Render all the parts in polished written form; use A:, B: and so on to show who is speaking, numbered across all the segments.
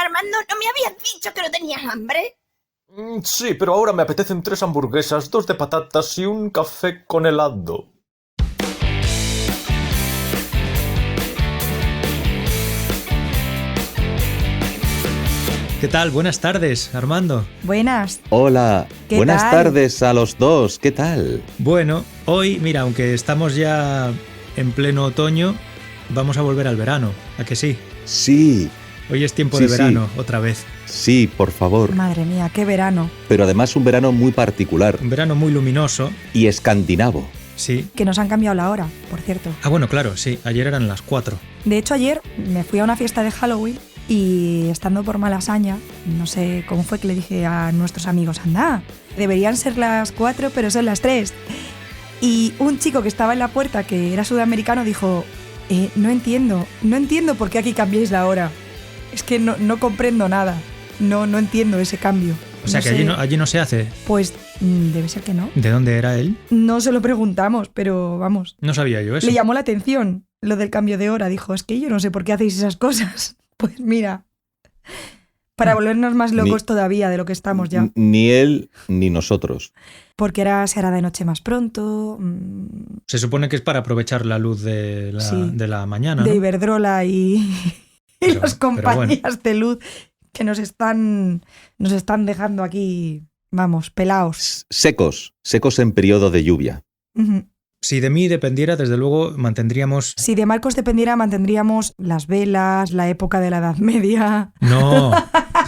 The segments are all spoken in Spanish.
A: Armando, ¿no me habías dicho que no tenías hambre?
B: Sí, pero ahora me apetecen 3 hamburguesas, 2 de patatas y un café con helado.
C: ¿Qué tal? Buenas tardes, Armando.
D: Buenas.
E: Hola,
D: ¿Qué
E: buenas
D: tal?
E: tardes a los dos, ¿qué tal?
C: Bueno, hoy, mira, aunque estamos ya en pleno otoño, vamos a volver al verano, ¿a que sí?
E: Sí,
C: Hoy es tiempo
E: Sí,
C: de verano, otra vez.
E: sí, por favor.
D: Madre mía, qué verano.
E: Pero además un verano muy particular
C: Un verano muy luminoso,
E: y escandinavo.
C: sí.
D: Que nos han cambiado la hora, por cierto.
C: Ah, bueno, claro, sí, ayer eran las 4.
D: De hecho, ayer me fui a una fiesta de Halloween y estando por Malasaña, no sé cómo fue que le dije a nuestros amigos, anda, deberían ser las 4, pero son las 3. Y un chico que estaba en la puerta, que era sudamericano, dijo, no entiendo por qué aquí cambiáis la hora. Es que no comprendo nada. No entiendo ese cambio.
C: O sea
D: No
C: que
D: sé.
C: allí no se hace.
D: Pues debe ser que no.
C: ¿De dónde era él?
D: No se lo preguntamos, pero vamos.
C: No sabía yo eso.
D: Le llamó la atención lo del cambio de hora. Dijo, es que yo no sé por qué hacéis esas cosas. Pues mira, para volvernos más locos todavía de lo que estamos ya.
E: Ni él ni nosotros.
D: Porque ahora se hará de noche más pronto,
C: Se supone que es para aprovechar la luz de
D: Sí.
C: la mañana, ¿no?
D: de Iberdrola y
C: Pero-
D: las
C: pero
D: compañías de luz que nos están dejando aquí, vamos, pelaos.
E: Secos en periodo de lluvia.
D: Ujú.
C: Si de mí dependiera, desde luego mantendríamos...
D: Si de Marcos dependiera, mantendríamos las velas, la época de la Edad Media.
C: No,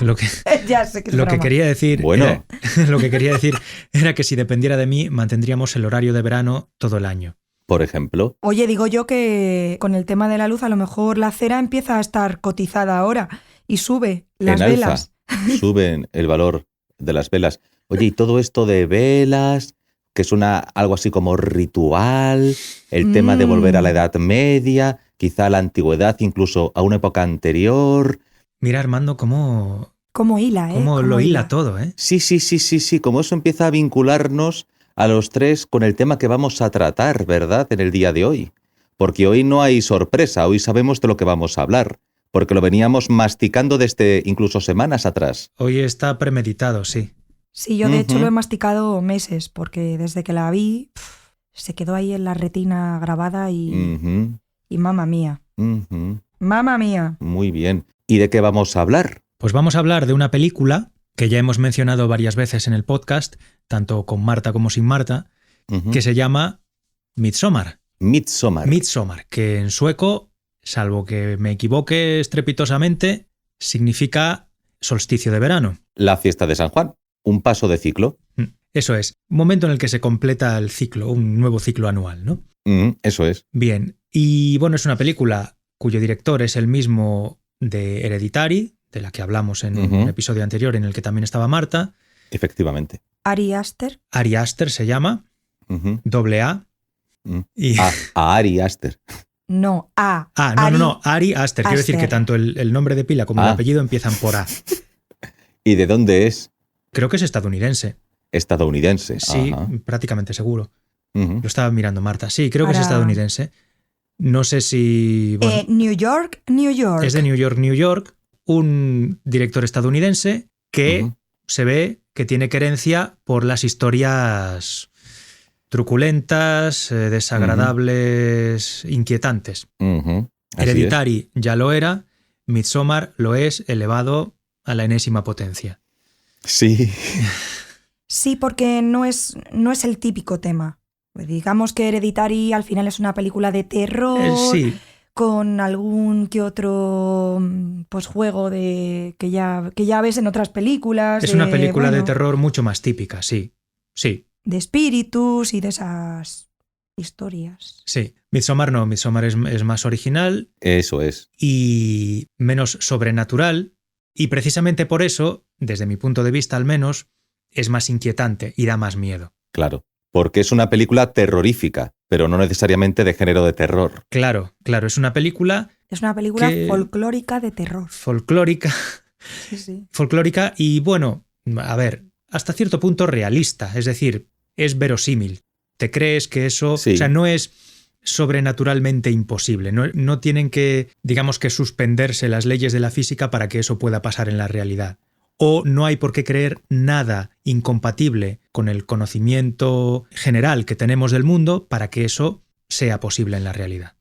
C: lo que...
D: Ya sé que es
C: Lo que
D: broma.
C: quería decir
E: Bueno.
C: lo que quería decir era que si dependiera de mí, mantendríamos el horario de verano todo el año.
E: Por ejemplo,
D: Oye, digo yo que con el tema de la luz, a lo mejor la cera empieza a estar cotizada ahora y sube las
E: en
D: velas.
E: alza suben el valor de las velas. Oye, y todo esto de velas, que suena algo así como ritual, el tema de volver a la Edad Media, quizá a la antigüedad, incluso a una época anterior.
C: Mira, Armando, cómo
D: ¿Cómo hila,
C: lo
D: ¿Cómo
C: hila todo, ¿eh?
E: Sí, como eso empieza a vincularnos a los tres con el tema que vamos a tratar, ¿verdad?, en el día de hoy. Porque hoy no hay sorpresa, hoy sabemos de lo que vamos a hablar, porque lo veníamos masticando desde incluso semanas atrás.
C: Hoy está premeditado, sí.
D: Sí, yo de hecho
E: Ujú.
D: lo he masticado meses, porque desde que la vi, se quedó ahí en la retina grabada
E: Ujú,
D: y mamma mía.
E: ujú.
D: Mamma mía.
E: Muy bien. ¿Y de qué vamos a hablar?
C: Pues vamos a hablar de una película que ya hemos mencionado varias veces en el podcast, tanto con Marta como sin Marta,
E: Ujú.
C: que se llama Midsommar.
E: Midsommar.
C: Midsommar, que en sueco, salvo que me equivoque estrepitosamente, significa solsticio de verano.
E: La fiesta de San Juan. Un paso de ciclo.
C: Eso es, un momento en el que se completa el ciclo, un nuevo ciclo anual, ¿no?
E: Eso es.
C: Bien, y bueno, es una película cuyo director es el mismo de Hereditary, de la que hablamos en un
E: Ujú.
C: episodio anterior en el que también estaba Marta.
E: Efectivamente.
D: Ari Aster.
C: Ari Aster se llama,
E: Ujú.
C: doble A.
E: Mm.
C: Y...
E: A Ari Aster.
D: No, A.
C: no, Ari Aster. Quiero decir que
D: Aster.
C: tanto el nombre de pila como el
E: Ah.
C: apellido empiezan por A.
E: ¿Y de dónde es?
C: Creo que es estadounidense.
E: Estadounidense.
C: Sí,
E: Ajá.
C: prácticamente seguro.
E: Ujú.
C: Lo estaba mirando Marta. Sí, creo que es
D: Ahora-
C: estadounidense. No sé si... Bueno,
D: New York, New York.
C: es de New York, New York. Un director estadounidense que
E: Ujú.
C: se ve que tiene querencia por las historias truculentas, desagradables, inquietantes.
E: Ujú. Así
C: Hereditary ya lo era, Midsommar lo es elevado a la enésima potencia.
E: es. Sí.
D: Sí, porque no es el típico tema. Digamos que Hereditary al final es una película de terror.
C: Sí,
D: Con algún que otro pues juego de que ya ves en otras películas.
C: es una película de
D: bueno,
C: terror mucho más típica, sí. Sí,
D: de espíritus y de esas historias.
C: sí. Midsommar no, Midsommar es más original
E: Eso es.
C: y menos sobrenatural, y precisamente por eso, desde mi punto de vista al menos, es más inquietante y da más miedo.
E: Claro. Porque es una película terrorífica, pero no necesariamente de género de terror.
C: Claro, es una película
D: Es una película
C: Que-
D: folclórica de terror.
C: folclórica,
D: Sí, sí.
C: folclórica y, bueno, a ver, hasta cierto punto realista, es decir, es verosímil. Te crees que eso,
E: Sí.
C: o sea, no es sobrenaturalmente imposible. No tienen que, digamos que suspenderse las leyes de la física para que eso pueda pasar en la realidad. O no hay por qué creer nada incompatible con el conocimiento general que tenemos del mundo para que eso sea posible en la realidad.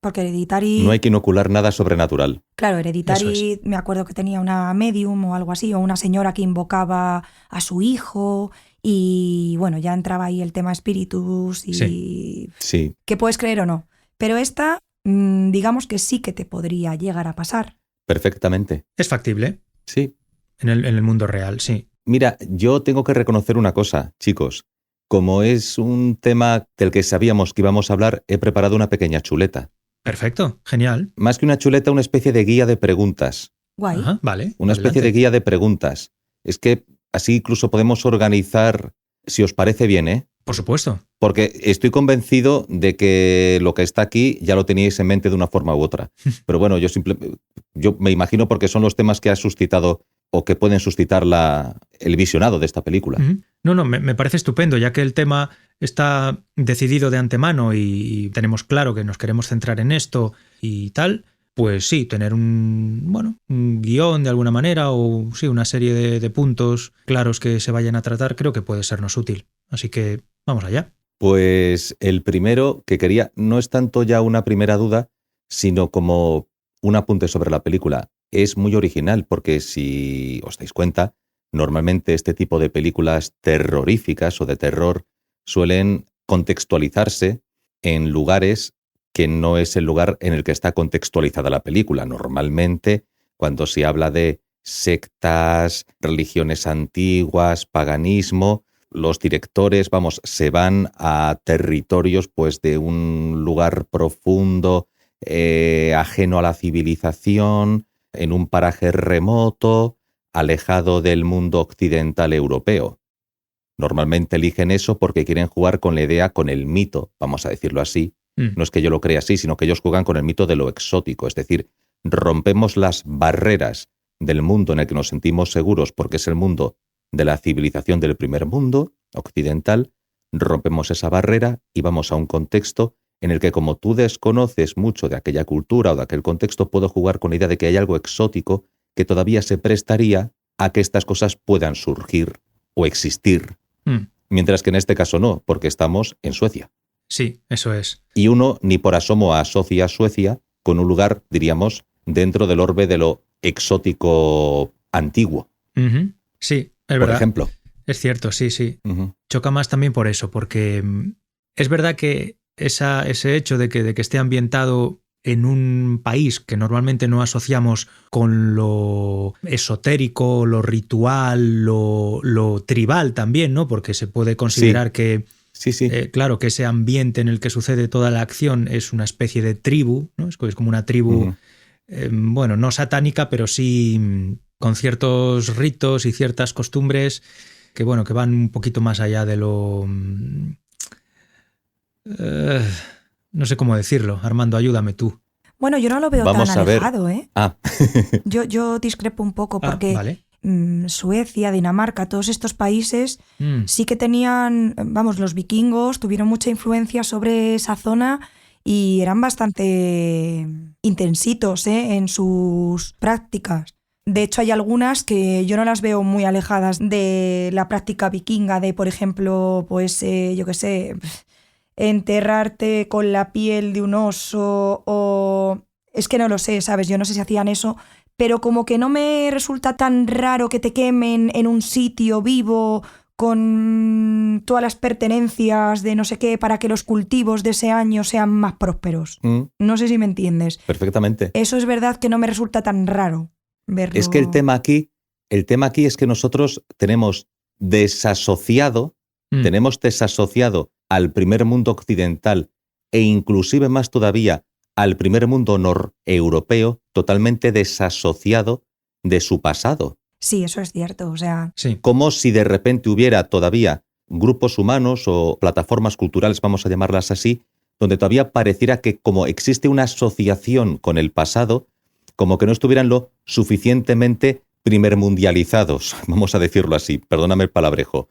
D: Porque Hereditary...
E: No hay que inocular nada sobrenatural.
D: Claro, Hereditary,
C: Eso
D: me acuerdo que tenía una medium o algo así, o una señora que invocaba a su hijo y bueno, ya entraba ahí el tema espíritus y...
E: Sí.
D: que puedes creer o no. Pero esta, digamos que sí que te podría llegar a pasar.
E: Perfectamente.
C: Es factible
E: Sí.
C: en el mundo real, sí.
E: Mira, yo tengo que reconocer una cosa, chicos. Como es un tema del que sabíamos que íbamos a hablar, he preparado una pequeña chuleta.
C: Perfecto, genial.
E: Más que una chuleta, una especie de guía de preguntas.
D: Guay.
C: Ajá, vale.
E: Una especie de
C: adelante.
E: guía de preguntas. Es que así incluso podemos organizar, si os parece bien, ¿eh?
C: Por supuesto.
E: Porque estoy convencido de que lo que está aquí ya lo teníais en mente de una forma u otra. Pero bueno, yo me imagino porque son los temas que ha suscitado o que pueden suscitar el visionado de esta película.
C: Ujú. No, me parece estupendo, ya que el tema está decidido de antemano y tenemos claro que nos queremos centrar en esto y tal, pues sí, tener un guión de alguna manera o sí, una serie de puntos claros que se vayan a tratar, creo que puede sernos útil. Así que vamos allá.
E: Pues el primero que quería no es tanto ya una primera duda, sino como un apunte sobre la película. Es muy original porque si os dais cuenta, normalmente este tipo de películas terroríficas o de terror suelen contextualizarse en lugares que no es el lugar en el que está contextualizada la película. Normalmente, cuando se habla de sectas, religiones antiguas, paganismo, los directores, se van a territorios pues de un lugar profundo, ajeno a la civilización, en un paraje remoto, alejado del mundo occidental europeo. Normalmente eligen eso porque quieren jugar con la idea, con el mito, vamos a decirlo así. No es que yo lo crea así, sino que ellos juegan con el mito de lo exótico. Es decir, rompemos las barreras del mundo en el que nos sentimos seguros porque es el mundo de la civilización del primer mundo occidental, rompemos esa barrera y vamos a un contexto en el que, como tú desconoces mucho de aquella cultura o de aquel contexto, puedo jugar con la idea de que hay algo exótico que todavía se prestaría a que estas cosas puedan surgir o existir. Mientras que en este caso no, porque estamos en Suecia.
C: Sí, eso es.
E: Y uno ni por asomo asocia a Suecia con un lugar, diríamos, dentro del orbe de lo exótico antiguo.
C: Uh-huh. Sí, es verdad.
E: Por ejemplo.
C: Es cierto, sí, sí.
E: Uh-huh.
C: Choca más también por eso, porque es verdad que ese hecho de que esté ambientado en un país que normalmente no asociamos con lo esotérico, lo ritual, lo tribal también, ¿no? Porque se puede considerar que, claro, que ese ambiente en el que sucede toda la acción es una especie de tribu, ¿no? Es como una tribu, no satánica, pero sí con ciertos ritos y ciertas costumbres que van un poquito más allá de lo... no sé cómo decirlo. Armando, ayúdame tú.
D: Bueno, yo no lo veo
E: Vamos
D: tan
E: a ver.
D: alejado, ¿eh?
E: Ah.
D: Yo discrepo un poco porque
C: vale.
D: Suecia, Dinamarca, todos estos países sí que tenían, los vikingos tuvieron mucha influencia sobre esa zona y eran bastante intensitos, en sus prácticas. De hecho, hay algunas que yo no las veo muy alejadas de la práctica vikinga, de, por ejemplo, enterrarte con la piel de un oso o... Es que no lo sé, ¿sabes? Yo no sé si hacían eso, pero como que no me resulta tan raro que te quemen en un sitio vivo con todas las pertenencias de no sé qué para que los cultivos de ese año sean más prósperos. No sé si me entiendes.
E: Perfectamente.
D: Eso es verdad que no me resulta tan raro verlo.
E: Es que el tema aquí es que nosotros tenemos desasociado al primer mundo occidental e inclusive más todavía al primer mundo noreuropeo, totalmente desasociado de su pasado.
D: Sí, eso es cierto, o sea...
C: Sí.
E: Como si de repente hubiera todavía grupos humanos o plataformas culturales, vamos a llamarlas así, donde todavía pareciera que como existe una asociación con el pasado, como que no estuvieran lo suficientemente primermundializados, vamos a decirlo así, perdóname el palabrejo.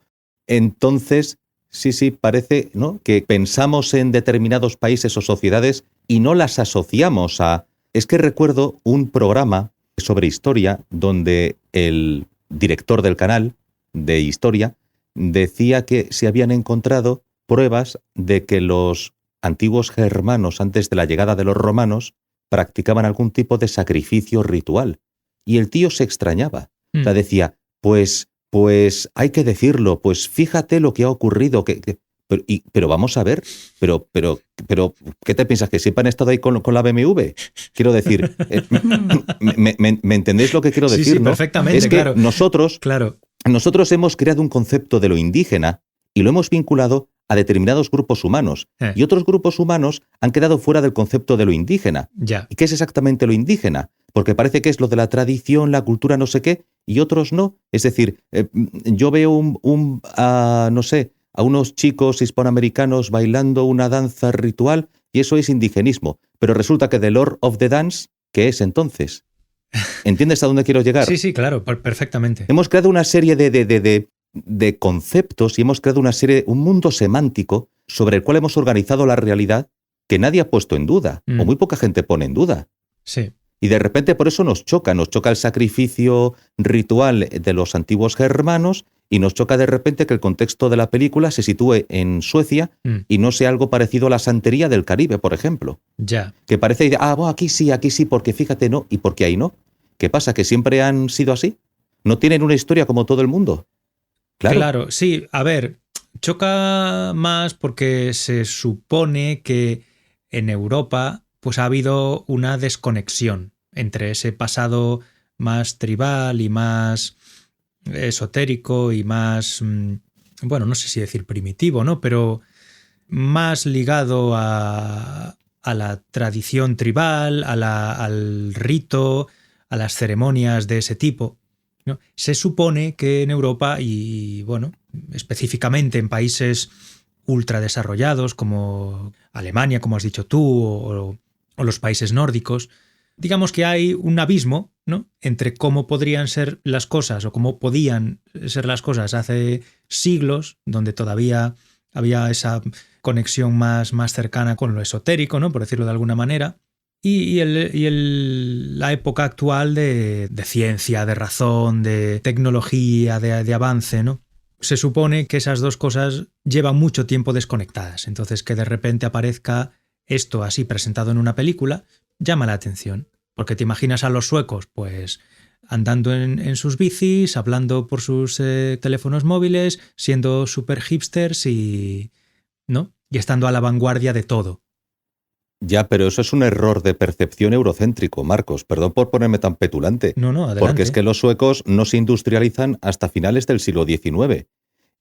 E: Entonces, sí, parece, ¿no?, que pensamos en determinados países o sociedades y no las asociamos a... Es que recuerdo un programa sobre historia donde el director del canal de historia decía que se habían encontrado pruebas de que los antiguos germanos, antes de la llegada de los romanos, practicaban algún tipo de sacrificio ritual. Y el tío se extrañaba. O sea, decía, pues hay que decirlo, pues fíjate lo que ha ocurrido. Pero vamos a ver, pero, ¿qué te piensas? ¿Que siempre han estado ahí con la BMW? Quiero decir, ¿me entendéis lo que quiero decir?
C: Sí,
E: ¿no?
C: perfectamente,
E: Es que
C: claro.
E: nosotros hemos creado un concepto de lo indígena y lo hemos vinculado a determinados grupos humanos. Y otros grupos humanos han quedado fuera del concepto de lo indígena.
C: Ya.
E: ¿Y qué es exactamente lo indígena? Porque parece que es lo de la tradición, la cultura, no sé qué, y otros no. Es decir, yo veo no sé, a unos chicos hispanoamericanos bailando una danza ritual y eso es indigenismo. Pero resulta que The Lord of the Dance, ¿qué es entonces? ¿Entiendes a dónde quiero llegar?
C: Sí, claro, perfectamente.
E: Hemos creado una serie de conceptos y hemos creado un mundo semántico sobre el cual hemos organizado la realidad que nadie ha puesto en duda, o muy poca gente pone en duda.
C: Sí.
E: Y de repente por eso nos choca el sacrificio ritual de los antiguos germanos y nos choca de repente que el contexto de la película se sitúe en Suecia y no sea algo parecido a la santería del Caribe, por ejemplo.
C: Ya.
E: Que parece, bueno, aquí sí, porque fíjate no, y porque ahí no. ¿Qué pasa? ¿Que siempre han sido así? ¿No tienen una historia como todo el mundo?
C: Claro, sí. A ver, choca más porque se supone que en Europa pues ha habido una desconexión entre ese pasado más tribal y más esotérico y más, bueno, no sé si decir primitivo, ¿no? Pero más ligado a la tradición tribal, al rito, a las ceremonias de ese tipo, ¿no? Se supone que en Europa y, bueno, específicamente en países ultradesarrollados como Alemania, como has dicho tú, o los países nórdicos, digamos que hay un abismo, ¿no?, entre cómo podrían ser las cosas o cómo podían ser las cosas hace siglos, donde todavía había esa conexión más cercana con lo esotérico, ¿no?, por decirlo de alguna manera, y la época actual de ciencia, de razón, de tecnología, de avance, ¿no? Se supone que esas dos cosas llevan mucho tiempo desconectadas, entonces que de repente aparezca esto así presentado en una película llama la atención, porque te imaginas a los suecos pues andando en sus bicis, hablando por sus teléfonos móviles, siendo súper hipsters ¿no?, y estando a la vanguardia de todo.
E: Ya, pero eso es un error de percepción eurocéntrico, Marcos. Perdón por ponerme tan petulante.
C: No, adelante.
E: Porque es que los suecos no se industrializan hasta finales del siglo XIX.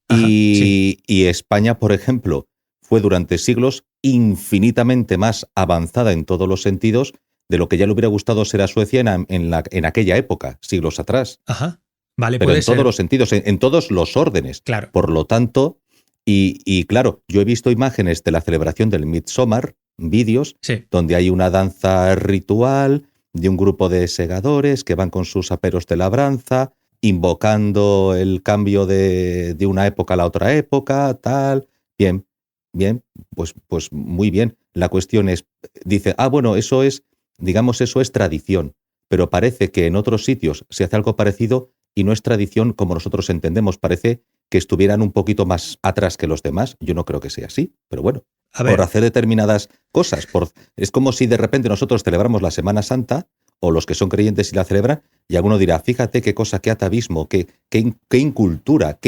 C: Ajá, sí.
E: Y España, por ejemplo, fue durante siglos infinitamente más avanzada en todos los sentidos de lo que ya le hubiera gustado ser a Suecia en aquella época, siglos atrás.
C: Ajá. Vale,
E: pero
C: puede
E: en
C: ser.
E: Todos los sentidos, en todos los órdenes.
C: Claro.
E: Por lo tanto, y claro, yo he visto imágenes de la celebración del Midsommar, vídeos,
C: Sí.
E: donde hay una danza ritual de un grupo de segadores que van con sus aperos de labranza, invocando el cambio de una época a la otra época, tal. Bien, pues muy bien. La cuestión es, dice, bueno, eso es tradición, pero parece que en otros sitios se hace algo parecido y no es tradición como nosotros entendemos. Parece que estuvieran un poquito más atrás que los demás. Yo no creo que sea así, pero bueno, por hacer determinadas cosas. Es como si de repente nosotros celebramos la Semana Santa, o los que son creyentes y la celebran, y alguno dirá, fíjate qué cosa, qué atavismo, qué incultura,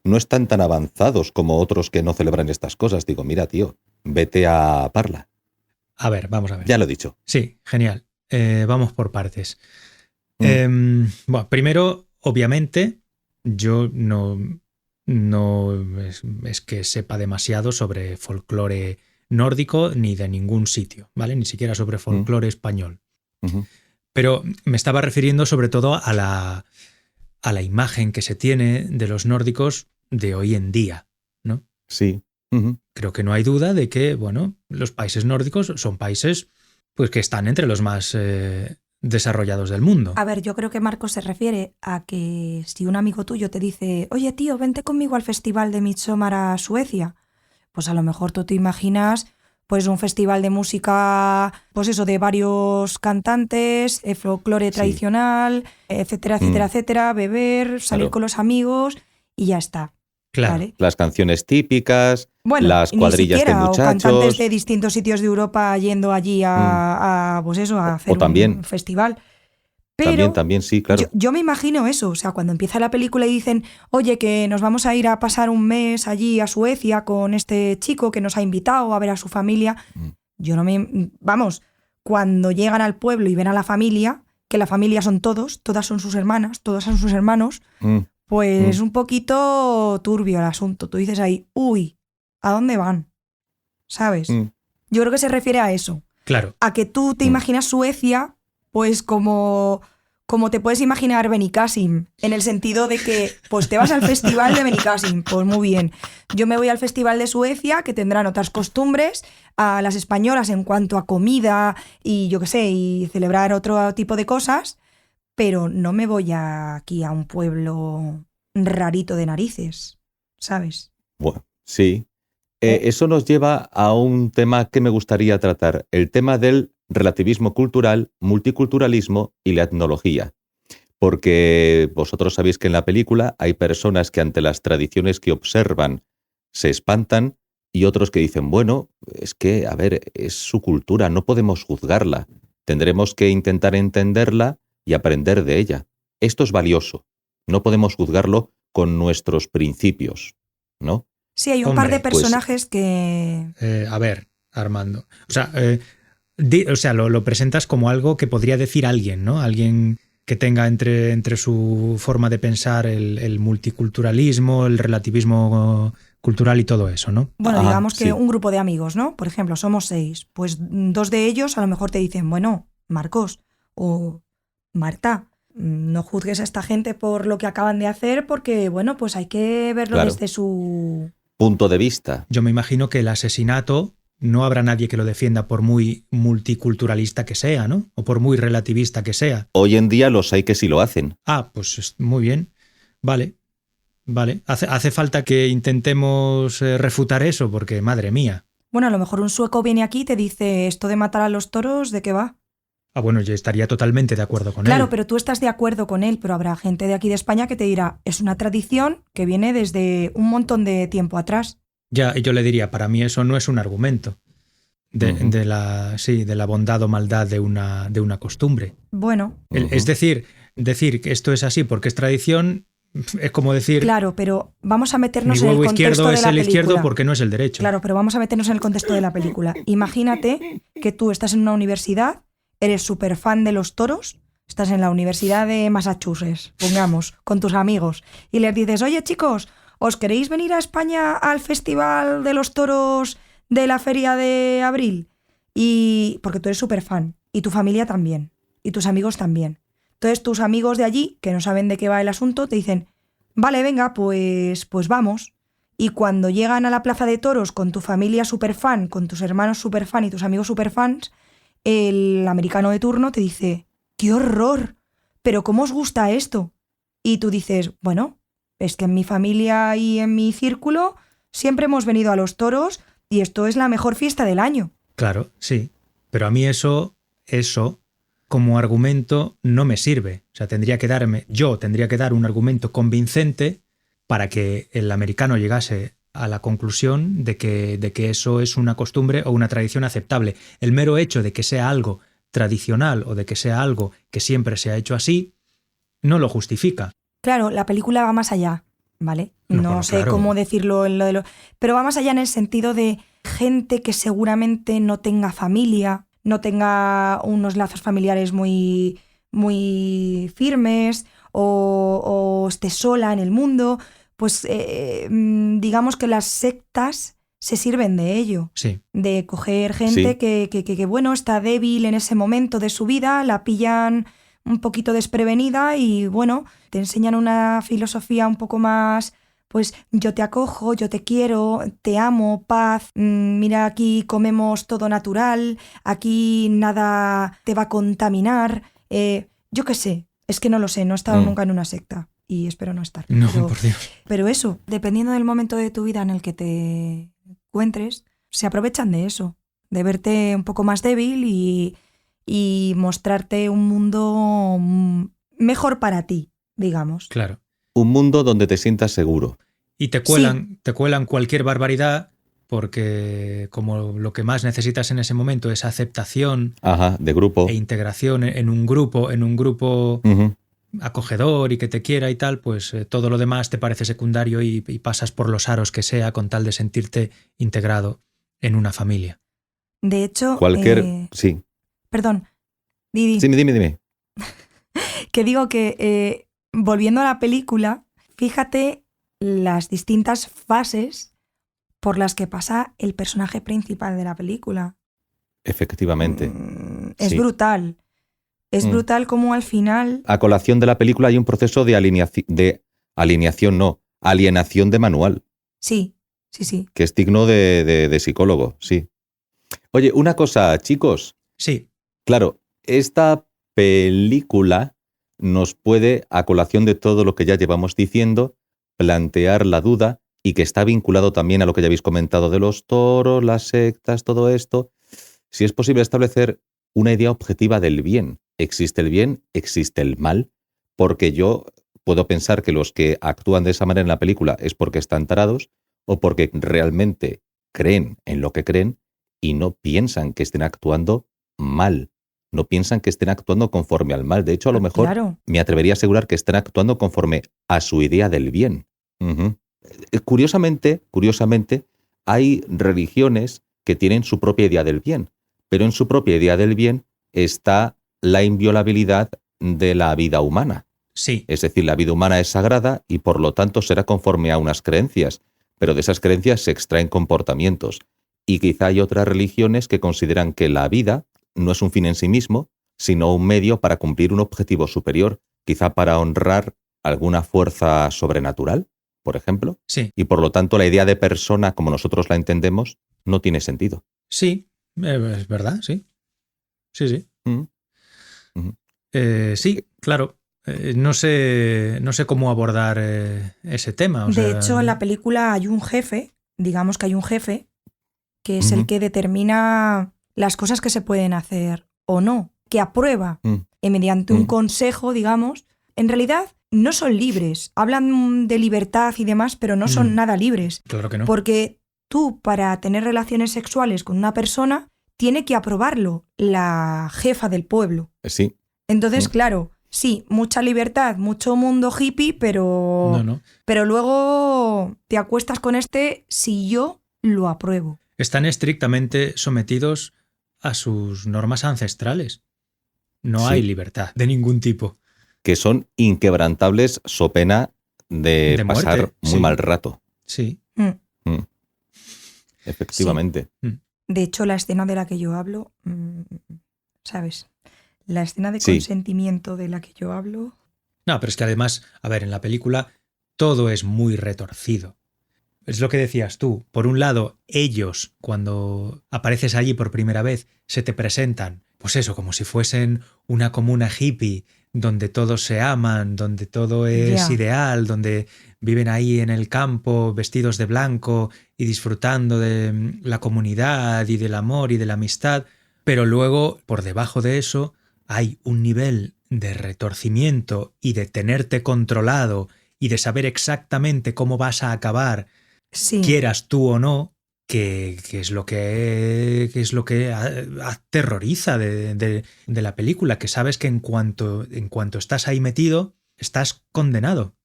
E: no están tan avanzados como otros que no celebran estas cosas. Digo, mira, tío, vete a Parla.
C: A ver, vamos a ver.
E: Ya lo he dicho.
C: Sí, genial. Vamos por partes. Bueno, primero, obviamente, yo no es que sepa demasiado sobre folclore nórdico ni de ningún sitio, ¿vale? Ni siquiera sobre folclore español. Pero me estaba refiriendo sobre todo a la imagen que se tiene de los nórdicos de hoy en día, ¿no?
E: Sí.
C: Creo que no hay duda de que, bueno, los países nórdicos son países pues que están entre los más desarrollados del mundo.
D: A ver, yo creo que Marcos se refiere a que si un amigo tuyo te dice, oye tío, vente conmigo al festival de Midsommar a Suecia, pues a lo mejor tú te imaginas pues un festival de música, pues eso, de varios cantantes, folclore tradicional, etcétera, etcétera, etcétera, beber, salir con los amigos y ya está.
C: Claro.
D: ¿Vale?
E: Las canciones típicas,
D: Bueno,
E: las
D: ni
E: cuadrillas de
D: siquiera, o cantantes
E: muchachos.
D: de distintos sitios de Europa yendo allí a pues eso, a hacer
E: también.
D: un festival. Pero
E: También, sí, claro.
D: yo me imagino eso, o sea, cuando empieza la película y dicen, oye, que nos vamos a ir a pasar un mes allí a Suecia con este chico que nos ha invitado a ver a su familia, yo no me... Vamos, cuando llegan al pueblo y ven a la familia, que la familia son todos, todas son sus hermanas, todos son sus hermanos, pues es un poquito turbio el asunto. Tú dices ahí, uy, ¿a dónde van? ¿Sabes? Yo creo que se refiere a eso.
C: Claro.
D: A que tú te imaginas Suecia pues como te puedes imaginar Benicàssim, en el sentido de que pues te vas al festival de Benicàssim, pues muy bien. Yo me voy al festival de Suecia, que tendrán otras costumbres a las españolas en cuanto a comida y yo qué sé, y celebrar otro tipo de cosas, pero no me voy aquí a un pueblo rarito de narices, ¿sabes?
E: Bueno, sí. Eso nos lleva a un tema que me gustaría tratar, el tema del relativismo cultural, multiculturalismo y la etnología. Porque vosotros sabéis que en la película hay personas que ante las tradiciones que observan se espantan y otros que dicen, bueno, es que, a ver, es su cultura, no podemos juzgarla. Tendremos que intentar entenderla y aprender de ella. Esto es valioso. No podemos juzgarlo con nuestros principios, ¿no?
D: Sí, hay un par de personajes que...
C: A ver, Armando. O sea, lo presentas como algo que podría decir alguien, ¿no? Alguien que tenga entre su forma de pensar el multiculturalismo, el relativismo cultural y todo eso, ¿no?
D: Bueno, digamos que un grupo de amigos, ¿no? Por ejemplo, somos 6. Pues 2 de ellos a lo mejor te dicen, bueno, Marcos o Marta, no juzgues a esta gente por lo que acaban de hacer porque, bueno, pues hay que verlo desde su...
E: punto de vista.
C: Yo me imagino que el asesinato no habrá nadie que lo defienda por muy multiculturalista que sea, ¿no? O por muy relativista que sea.
E: Hoy en día los hay que sí lo hacen.
C: Pues muy bien. Vale. Hace falta que intentemos refutar eso porque, madre mía.
D: Bueno, a lo mejor un sueco viene aquí y te dice, esto de matar a los toros, ¿de qué va?
C: Bueno, yo estaría totalmente de acuerdo con él.
D: Claro, pero tú estás de acuerdo con él, pero habrá gente de aquí de España que te dirá, es una tradición que viene desde un montón de tiempo atrás.
C: Ya, y yo le diría, para mí eso no es un argumento de la bondad o maldad de una costumbre.
D: Bueno.
C: Es decir que esto es así porque es tradición, es como decir...
D: Claro, pero vamos a meternos
C: en
D: el contexto de la película. Mi huevo izquierdo es el izquierdo
C: porque no es el derecho.
D: Claro, pero vamos a meternos en el contexto de la película. Imagínate que tú estás en una universidad, eres súper fan de los toros, estás en la Universidad de Massachusetts, pongamos, con tus amigos, y les dices, oye chicos, ¿os queréis venir a España al Festival de los Toros de la Feria de Abril? Y porque tú eres súper fan, y tu familia también, y tus amigos también. Entonces tus amigos de allí, que no saben de qué va el asunto, te dicen, vale, venga, pues vamos. Y cuando llegan a la plaza de toros con tu familia súper fan, con tus hermanos súper fan y tus amigos súper fans, el americano de turno te dice, ¡qué horror! ¿Pero cómo os gusta esto? Y tú dices, bueno, es que en mi familia y en mi círculo siempre hemos venido a los toros y esto es la mejor fiesta del año.
C: Claro, sí. Pero a mí eso como argumento no me sirve. O sea, tendría que dar un argumento convincente para que el americano llegase a la conclusión de que eso es una costumbre o una tradición aceptable. El mero hecho de que sea algo tradicional o de que sea algo que siempre se ha hecho así, no lo justifica.
D: Claro, la película va más allá, ¿vale? No sé cómo decirlo en lo de lo... Pero va más allá en el sentido de gente que seguramente no tenga familia, no tenga unos lazos familiares muy, muy firmes o esté sola en el mundo... Pues digamos que las sectas se sirven de ello,
C: sí.
D: De coger gente que bueno, está débil en ese momento de su vida, la pillan un poquito desprevenida y bueno, te enseñan una filosofía un poco más, pues yo te acojo, yo te quiero, te amo, paz, mira aquí comemos todo natural, aquí nada te va a contaminar, Yo qué sé, es que no lo sé, no he estado
E: Mm.
D: nunca en una secta y espero no estar.
C: No,
D: pero,
C: por Dios.
D: pero eso, dependiendo del momento de tu vida en el que te encuentres, se aprovechan de eso, de verte un poco más débil y mostrarte un mundo mejor para ti, digamos.
C: Claro.
E: Un mundo donde te sientas seguro.
C: Y te cuelan cualquier barbaridad porque como lo que más necesitas en ese momento es aceptación
E: Ajá, de grupo.
C: e integración en un grupo
E: Ujú.
C: acogedor y que te quiera y tal, pues todo lo demás te parece secundario y pasas por los aros que sea con tal de sentirte integrado en una familia.
D: De hecho,
E: Sí.
D: perdón, Didi,
E: Sí, dime.
D: que digo que volviendo a la película, fíjate las distintas fases por las que pasa el personaje principal de la película.
E: Efectivamente.
D: Es
E: Sí.
D: brutal. Es
E: Mm.
D: brutal como al final...
E: A colación de la película hay un proceso de alienación de manual,
D: Sí.
E: que es digno de psicólogo, sí. Oye, una cosa, chicos.
C: Sí,
E: Claro, esta película nos puede, a colación de todo lo que ya llevamos diciendo, plantear la duda y que está vinculado también a lo que ya habéis comentado de los toros, las sectas, todo esto, si es posible establecer una idea objetiva del bien. ¿Existe el bien? ¿Existe el mal? Porque yo puedo pensar que los que actúan de esa manera en la película es porque están tarados o porque realmente creen en lo que creen y no piensan que estén actuando mal. No piensan que estén actuando conforme al mal. De hecho, a lo mejor
D: Claro.
E: me atrevería a asegurar que están actuando conforme a su idea del bien. Ujú. Curiosamente, hay religiones que tienen su propia idea del bien, pero en su propia idea del bien está la inviolabilidad de la vida humana.
C: sí.
E: Es decir, la vida humana es sagrada y por lo tanto será conforme a unas creencias, pero de esas creencias se extraen comportamientos. Y quizá hay otras religiones que consideran que la vida no es un fin en sí mismo, sino un medio para cumplir un objetivo superior, quizá para honrar alguna fuerza sobrenatural, por ejemplo.
C: Sí,
E: Y por lo tanto la idea de persona, como nosotros la entendemos, no tiene sentido.
C: sí, es verdad, sí. Sí.
E: Mm. Ujú.
C: Sí, claro. No sé cómo abordar ese tema. O
D: De
C: sea,
D: hecho, en la película hay un jefe, digamos que hay un jefe, que es el
E: Ujú.
D: que determina las cosas que se pueden hacer o no, que aprueba
E: Mm.
D: mediante un
E: Mm.
D: consejo, digamos. En realidad no son libres, hablan de libertad y demás, pero no son nada libres,
C: claro que no.
D: porque tú para tener relaciones sexuales con una persona tiene que aprobarlo la jefa del pueblo.
E: Sí.
D: Entonces,
E: Mm.
D: claro, sí, mucha libertad, mucho mundo hippie, pero
C: No.
D: luego te acuestas con este si yo lo apruebo.
C: Están estrictamente sometidos a sus normas ancestrales. No
E: Sí.
C: hay libertad de ningún tipo.
E: Que son inquebrantables so pena de
C: De
E: pasar
C: muerte,
E: muy
C: sí.
E: mal rato.
C: Sí.
D: Mm.
E: Mm. Efectivamente.
D: De hecho, la escena de la que yo hablo, ¿sabes? La escena de
E: Sí.
D: consentimiento de la que yo hablo...
C: No, pero es que además, a ver, en la película todo es muy retorcido. Es lo que decías tú. Por un lado, ellos, cuando apareces allí por primera vez, se te presentan, pues eso, como si fuesen una comuna hippie, donde todos se aman, donde todo es
D: Ya.
C: ideal, donde viven ahí en el campo vestidos de blanco y disfrutando de la comunidad y del amor y de la amistad. Pero luego, por debajo de eso, hay un nivel de retorcimiento y de tenerte controlado y de saber exactamente cómo vas a acabar,
D: Sí,
C: quieras tú o no, que es lo que aterroriza de la película, que sabes que en cuanto estás ahí metido, estás condenado.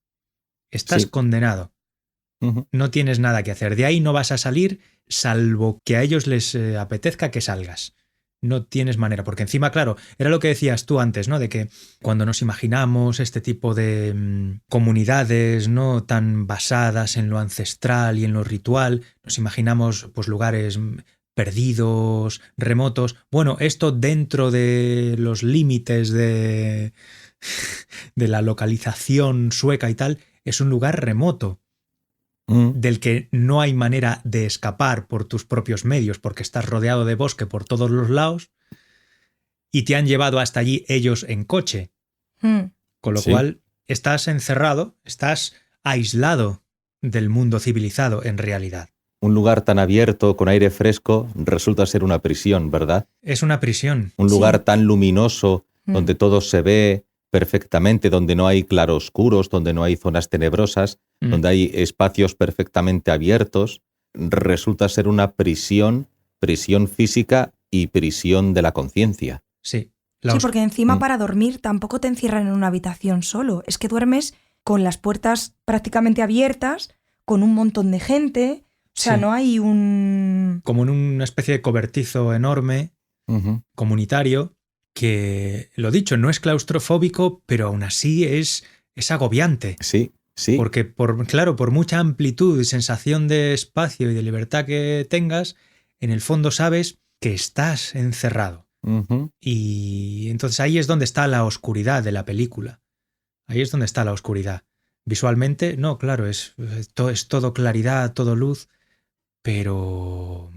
C: Estás
E: Sí.
C: condenado.
E: Ujú.
C: No tienes nada que hacer. De ahí no vas a salir, salvo que a ellos les apetezca que salgas. No tienes manera, porque encima, claro, era lo que decías tú antes, ¿no? De que cuando nos imaginamos este tipo de comunidades, ¿no? Tan basadas en lo ancestral y en lo ritual, nos imaginamos pues lugares perdidos, remotos. Bueno, esto dentro de los límites de la localización sueca y tal, es un lugar remoto,
E: Mm.
C: del que no hay manera de escapar por tus propios medios porque estás rodeado de bosque por todos los lados y te han llevado hasta allí ellos en coche.
D: Mm.
C: Con lo
E: Sí.
C: cual estás encerrado, estás aislado del mundo civilizado en realidad.
E: Un lugar tan abierto, con aire fresco, resulta ser una prisión, ¿verdad?
C: Es una prisión.
E: Un
D: Sí.
E: lugar tan luminoso,
D: Mm.
E: donde todo se ve perfectamente, donde no hay claroscuros, donde no hay zonas tenebrosas,
C: Mm.
E: donde hay espacios perfectamente abiertos, resulta ser una prisión física y prisión de la conciencia.
C: Sí.
D: Sí, porque encima
E: Mm.
D: para dormir tampoco te encierran en una habitación solo. Es que duermes con las puertas prácticamente abiertas, con un montón de gente. O sea,
C: Sí.
D: no hay un...
C: Como en una especie de cobertizo enorme,
E: Ujú.
C: comunitario, que, lo dicho, no es claustrofóbico, pero aún así es agobiante.
E: Sí, sí.
C: Porque, claro, por mucha amplitud y sensación de espacio y de libertad que tengas, en el fondo sabes que estás encerrado.
E: Ujú.
C: Y entonces ahí es donde está la oscuridad de la película. Ahí es donde está la oscuridad. Visualmente, no, claro, es todo claridad, todo luz, pero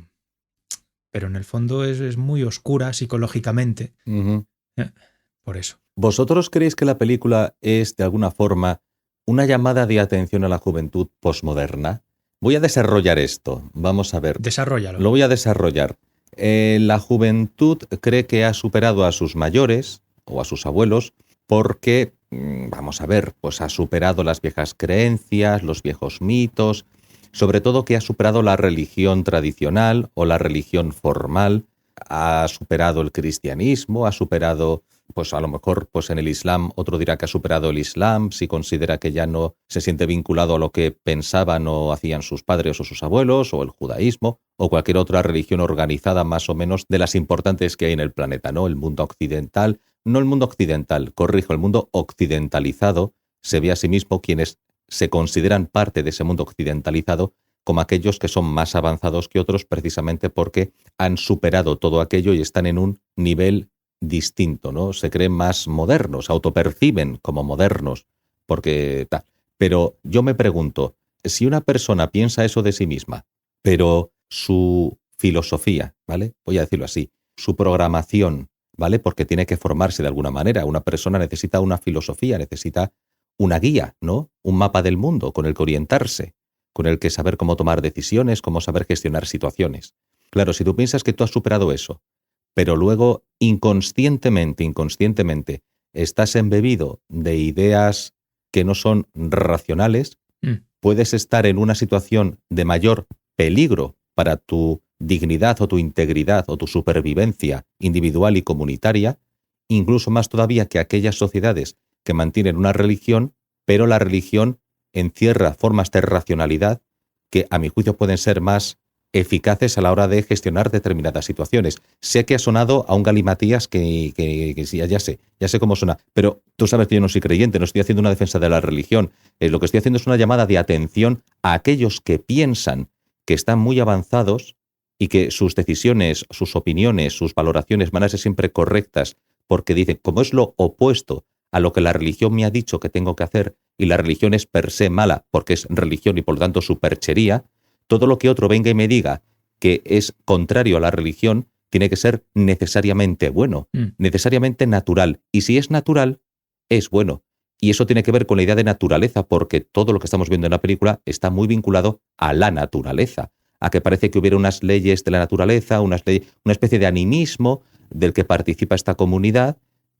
C: en el fondo es muy oscura psicológicamente.
E: Ujú.
C: Por eso.
E: ¿Vosotros creéis que la película es, de alguna forma, una llamada de atención a la juventud posmoderna? Voy a desarrollar esto. Vamos a ver.
C: Desarróllalo.
E: Lo voy a desarrollar. La juventud cree que ha superado a sus mayores o a sus abuelos porque, vamos a ver, pues ha superado las viejas creencias, los viejos mitos, sobre todo que ha superado la religión tradicional o la religión formal, ha superado el cristianismo, ha superado, pues a lo mejor pues en el Islam, otro dirá que ha superado el Islam, si considera que ya no se siente vinculado a lo que pensaban o hacían sus padres o sus abuelos, o el judaísmo, o cualquier otra religión organizada más o menos de las importantes que hay en el planeta, ¿no? El mundo occidental, no el mundo occidental, corrijo, el mundo occidentalizado se ve a sí mismo quienes se consideran parte de ese mundo occidentalizado como aquellos que son más avanzados que otros precisamente porque han superado todo aquello y están en un nivel distinto, ¿no? Se creen más modernos, autoperciben como modernos, porque tal. Pero yo me pregunto, si una persona piensa eso de sí misma, pero su filosofía, ¿vale? Voy a decirlo así, su programación, ¿vale? Porque tiene que formarse de alguna manera. Una persona necesita una filosofía, necesita una guía, ¿no? Un mapa del mundo con el que orientarse, con el que saber cómo tomar decisiones, cómo saber gestionar situaciones. Claro, si tú piensas que tú has superado eso, pero luego inconscientemente estás embebido de ideas que no son racionales, puedes estar en una situación de mayor peligro para tu dignidad o tu integridad o tu supervivencia individual y comunitaria, incluso más todavía que aquellas sociedades que mantienen una religión, pero la religión encierra formas de racionalidad que a mi juicio pueden ser más eficaces a la hora de gestionar determinadas situaciones. Sé que ha sonado a un galimatías que sí, ya sé cómo suena, pero tú sabes que yo no soy creyente, no estoy haciendo una defensa de la religión. Lo que estoy haciendo es una llamada de atención a aquellos que piensan que están muy avanzados y que sus decisiones, sus opiniones, sus valoraciones van a ser siempre correctas porque dicen, como es lo opuesto a lo que la religión me ha dicho que tengo que hacer y la religión es per se mala porque es religión y por lo tanto superchería, todo lo que otro venga y me diga que es contrario a la religión tiene que ser necesariamente bueno, necesariamente natural. Y si es natural, es bueno. Y eso tiene que ver con la idea de naturaleza, porque todo lo que estamos viendo en la película está muy vinculado a la naturaleza, a que parece que hubiera unas leyes de la naturaleza, una especie de animismo del que participa esta comunidad,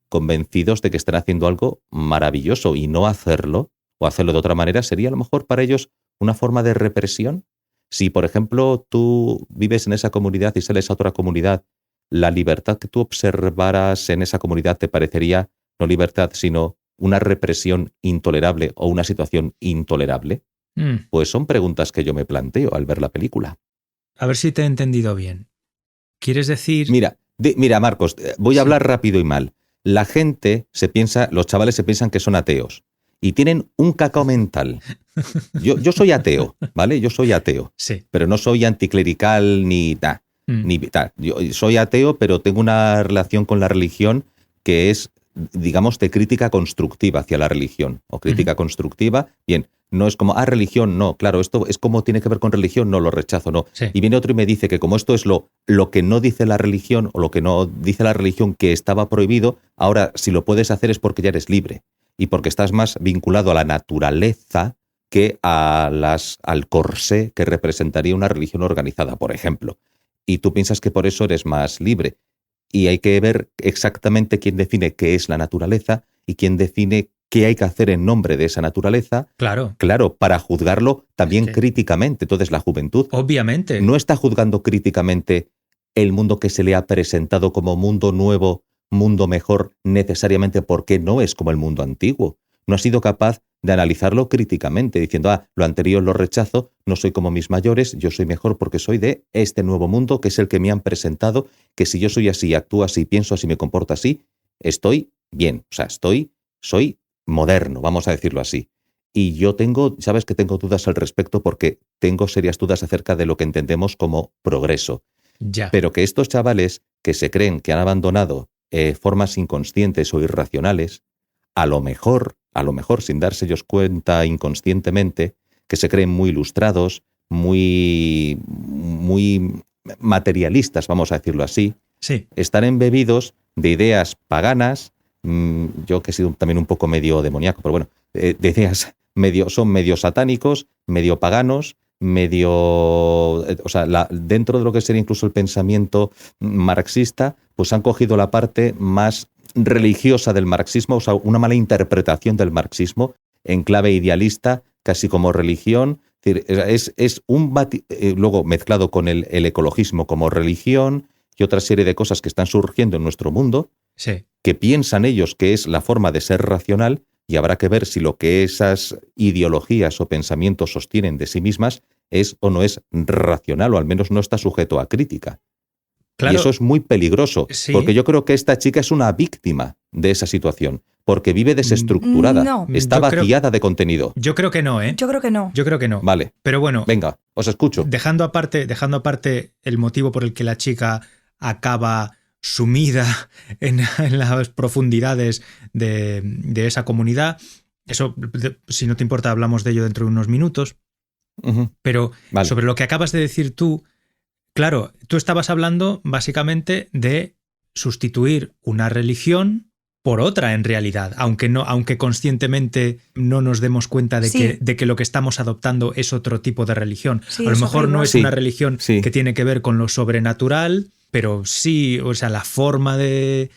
E: convencidos de que están haciendo algo maravilloso, y no hacerlo, o hacerlo de otra manera, sería a lo mejor para ellos una forma de represión. Si, por ejemplo, tú vives en esa comunidad y sales a otra comunidad, la libertad que tú observaras en esa comunidad te parecería no libertad, sino una represión intolerable o una situación intolerable. Pues son preguntas que yo me planteo al ver la película.
C: A ver si te he entendido bien. ¿Quieres decir...?
E: Mira, Marcos, voy a hablar rápido y mal. La gente los chavales se piensan que son ateos y tienen un cacao mental. Yo soy ateo, ¿vale? Yo soy ateo,
C: sí,
E: pero no soy anticlerical ni tal. Yo soy ateo, pero tengo una relación con la religión que es digamos, de crítica constructiva hacia la religión, o crítica constructiva, bien, no es como, religión, no, claro, esto es como tiene que ver con religión, no, lo rechazo, no.
C: Sí.
E: Y viene otro y me dice que como esto es lo que no dice la religión, o lo que no dice la religión que estaba prohibido, ahora si lo puedes hacer es porque ya eres libre, y porque estás más vinculado a la naturaleza que al corsé que representaría una religión organizada, por ejemplo. Y tú piensas que por eso eres más libre. Y hay que ver exactamente quién define qué es la naturaleza y quién define qué hay que hacer en nombre de esa naturaleza.
C: Claro.
E: Claro, para juzgarlo también
C: Es que-
E: críticamente. Entonces la juventud
C: Obviamente.
E: no está juzgando críticamente el mundo que se le ha presentado como mundo nuevo, mundo mejor, necesariamente porque no es como el mundo antiguo. No ha sido capaz de analizarlo críticamente, diciendo, lo anterior lo rechazo, no soy como mis mayores, yo soy mejor porque soy de este nuevo mundo, que es el que me han presentado, que si yo soy así, actúo así, pienso así, me comporto así, estoy bien, o sea, soy moderno, vamos a decirlo así. Y yo sabes que tengo dudas al respecto porque tengo serias dudas acerca de lo que entendemos como progreso.
C: Ya.
E: Pero que estos chavales que se creen que han abandonado formas inconscientes o irracionales, a lo mejor, sin darse ellos cuenta inconscientemente, que se creen muy ilustrados, muy materialistas, vamos a decirlo así,
C: Sí.
E: están embebidos de ideas paganas, yo que he sido también un poco medio demoníaco, pero bueno, de ideas son medio satánicos, medio paganos, dentro de lo que sería incluso el pensamiento marxista, pues han cogido la parte más religiosa del marxismo, o sea, una mala interpretación del marxismo en clave idealista, casi como religión. Es luego mezclado con el ecologismo como religión y otra serie de cosas que están surgiendo en nuestro mundo,
C: Sí.
E: que piensan ellos que es la forma de ser racional, y habrá que ver si lo que esas ideologías o pensamientos sostienen de sí mismas es o no es racional, o al menos no está sujeto a crítica.
C: Claro.
E: Y eso es muy peligroso,
C: Sí.
E: porque yo creo que esta chica es una víctima de esa situación, porque vive desestructurada,
D: No.
E: está
C: Yo creo-
E: vaciada de contenido.
C: Yo creo que no, ¿eh?
D: Yo creo que no.
C: Yo creo que no.
E: Vale,
C: Pero bueno,
E: venga, os escucho.
C: dejando aparte el motivo por el que la chica acaba sumida en las profundidades de esa comunidad, eso, si no te importa, hablamos de ello dentro de unos minutos.
E: Ujú.
C: Pero
E: Vale.
C: sobre lo que acabas de decir tú, claro, tú estabas hablando básicamente de sustituir una religión por otra en realidad, aunque conscientemente no nos demos cuenta
D: Sí.
C: de que lo que estamos adoptando es otro tipo de religión.
D: Sí,
C: A lo
D: eso
C: mejor
D: creo
C: no
D: igual.
C: es
E: Sí,
C: una religión
E: sí.
C: que tiene que ver con lo sobrenatural, pero sí, o sea, la forma de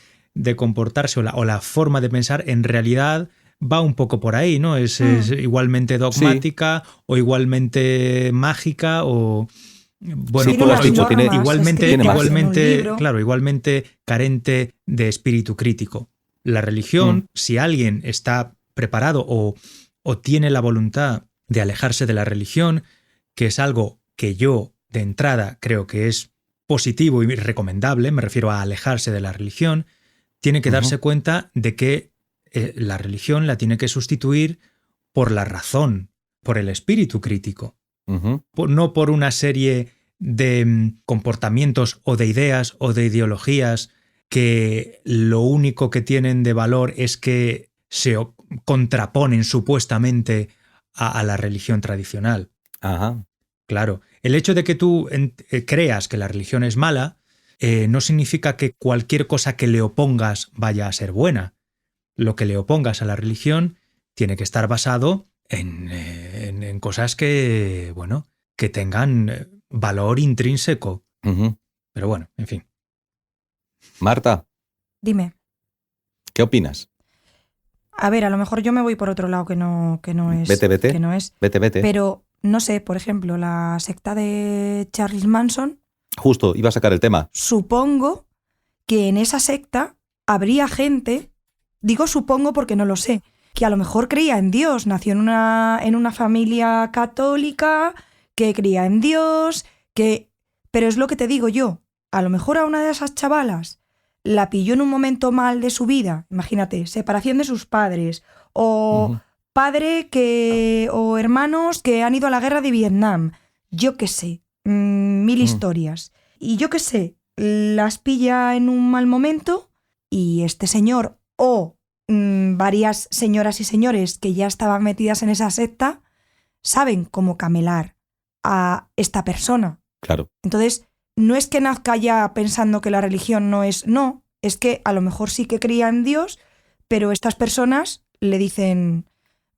C: comportarse o la forma de pensar en realidad va un poco por ahí, ¿no? Es igualmente dogmática o igualmente mágica o... Bueno,
E: Sí, tú lo has dicho, tiene-
C: igualmente,
E: tiene más.
C: igualmente carente de espíritu crítico. La religión, si alguien está preparado o tiene la voluntad de alejarse de la religión, que es algo que yo de entrada creo que es positivo y recomendable, me refiero a alejarse de la religión, tiene que darse cuenta de que la religión la tiene que sustituir por la razón, por el espíritu crítico.
E: Ujú.
C: No por una serie de comportamientos o de ideas o de ideologías que lo único que tienen de valor es que se contraponen supuestamente a la religión tradicional.
E: Ajá.
C: Claro, el hecho de que tú creas que la religión es mala no significa que cualquier cosa que le opongas vaya a ser buena. Lo que le opongas a la religión tiene que estar basado en cosas que, bueno, que tengan valor intrínseco.
E: Ujú.
C: Pero bueno, en fin.
E: Marta,
D: Dime.
E: ¿qué opinas?
D: A ver, a lo mejor yo me voy por otro lado que no es.
E: Vete.
D: Que no es.
E: Vete.
D: Pero, no sé, por ejemplo, la secta de Charles Manson,
E: Justo, iba a sacar el tema.
D: supongo que en esa secta habría gente, digo supongo porque no lo sé, que a lo mejor creía en Dios, nació en una familia católica, que creía en Dios, pero es lo que te digo yo, a lo mejor a una de esas chavalas la pilló en un momento mal de su vida, imagínate, separación de sus padres, o
E: Ujú.
D: o hermanos que han ido a la guerra de Vietnam, yo qué sé, mil historias. Y yo qué sé, las pilla en un mal momento y este señor o varias señoras y señores que ya estaban metidas en esa secta saben cómo camelar a esta persona.
E: Claro.
D: Entonces, no es que nazca ya pensando que la religión no es... No, es que a lo mejor sí que creía en Dios, pero estas personas le dicen...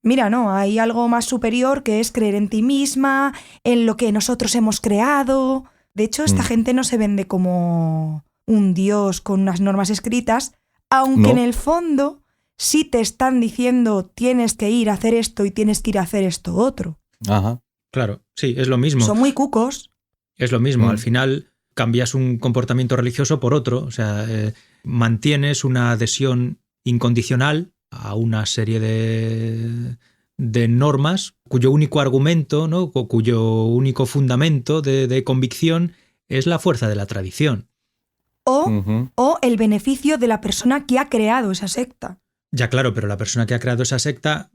D: Mira, no, hay algo más superior que es creer en ti misma, en lo que nosotros hemos creado. De hecho, esta gente no se vende como un dios con unas normas escritas, aunque
E: No.
D: en el fondo sí te están diciendo tienes que ir a hacer esto y tienes que ir a hacer esto otro.
E: Ajá.
C: Claro, sí, es lo mismo.
D: Son muy cucos.
C: Es lo mismo.
E: Mm.
C: Al final cambias un comportamiento religioso por otro. O sea, mantienes una adhesión incondicional a una serie de normas cuyo único argumento, ¿no? Cuyo único fundamento de convicción es la fuerza de la tradición.
E: Ujú.
D: O el beneficio de la persona que ha creado esa secta.
C: Ya claro, pero la persona que ha creado esa secta,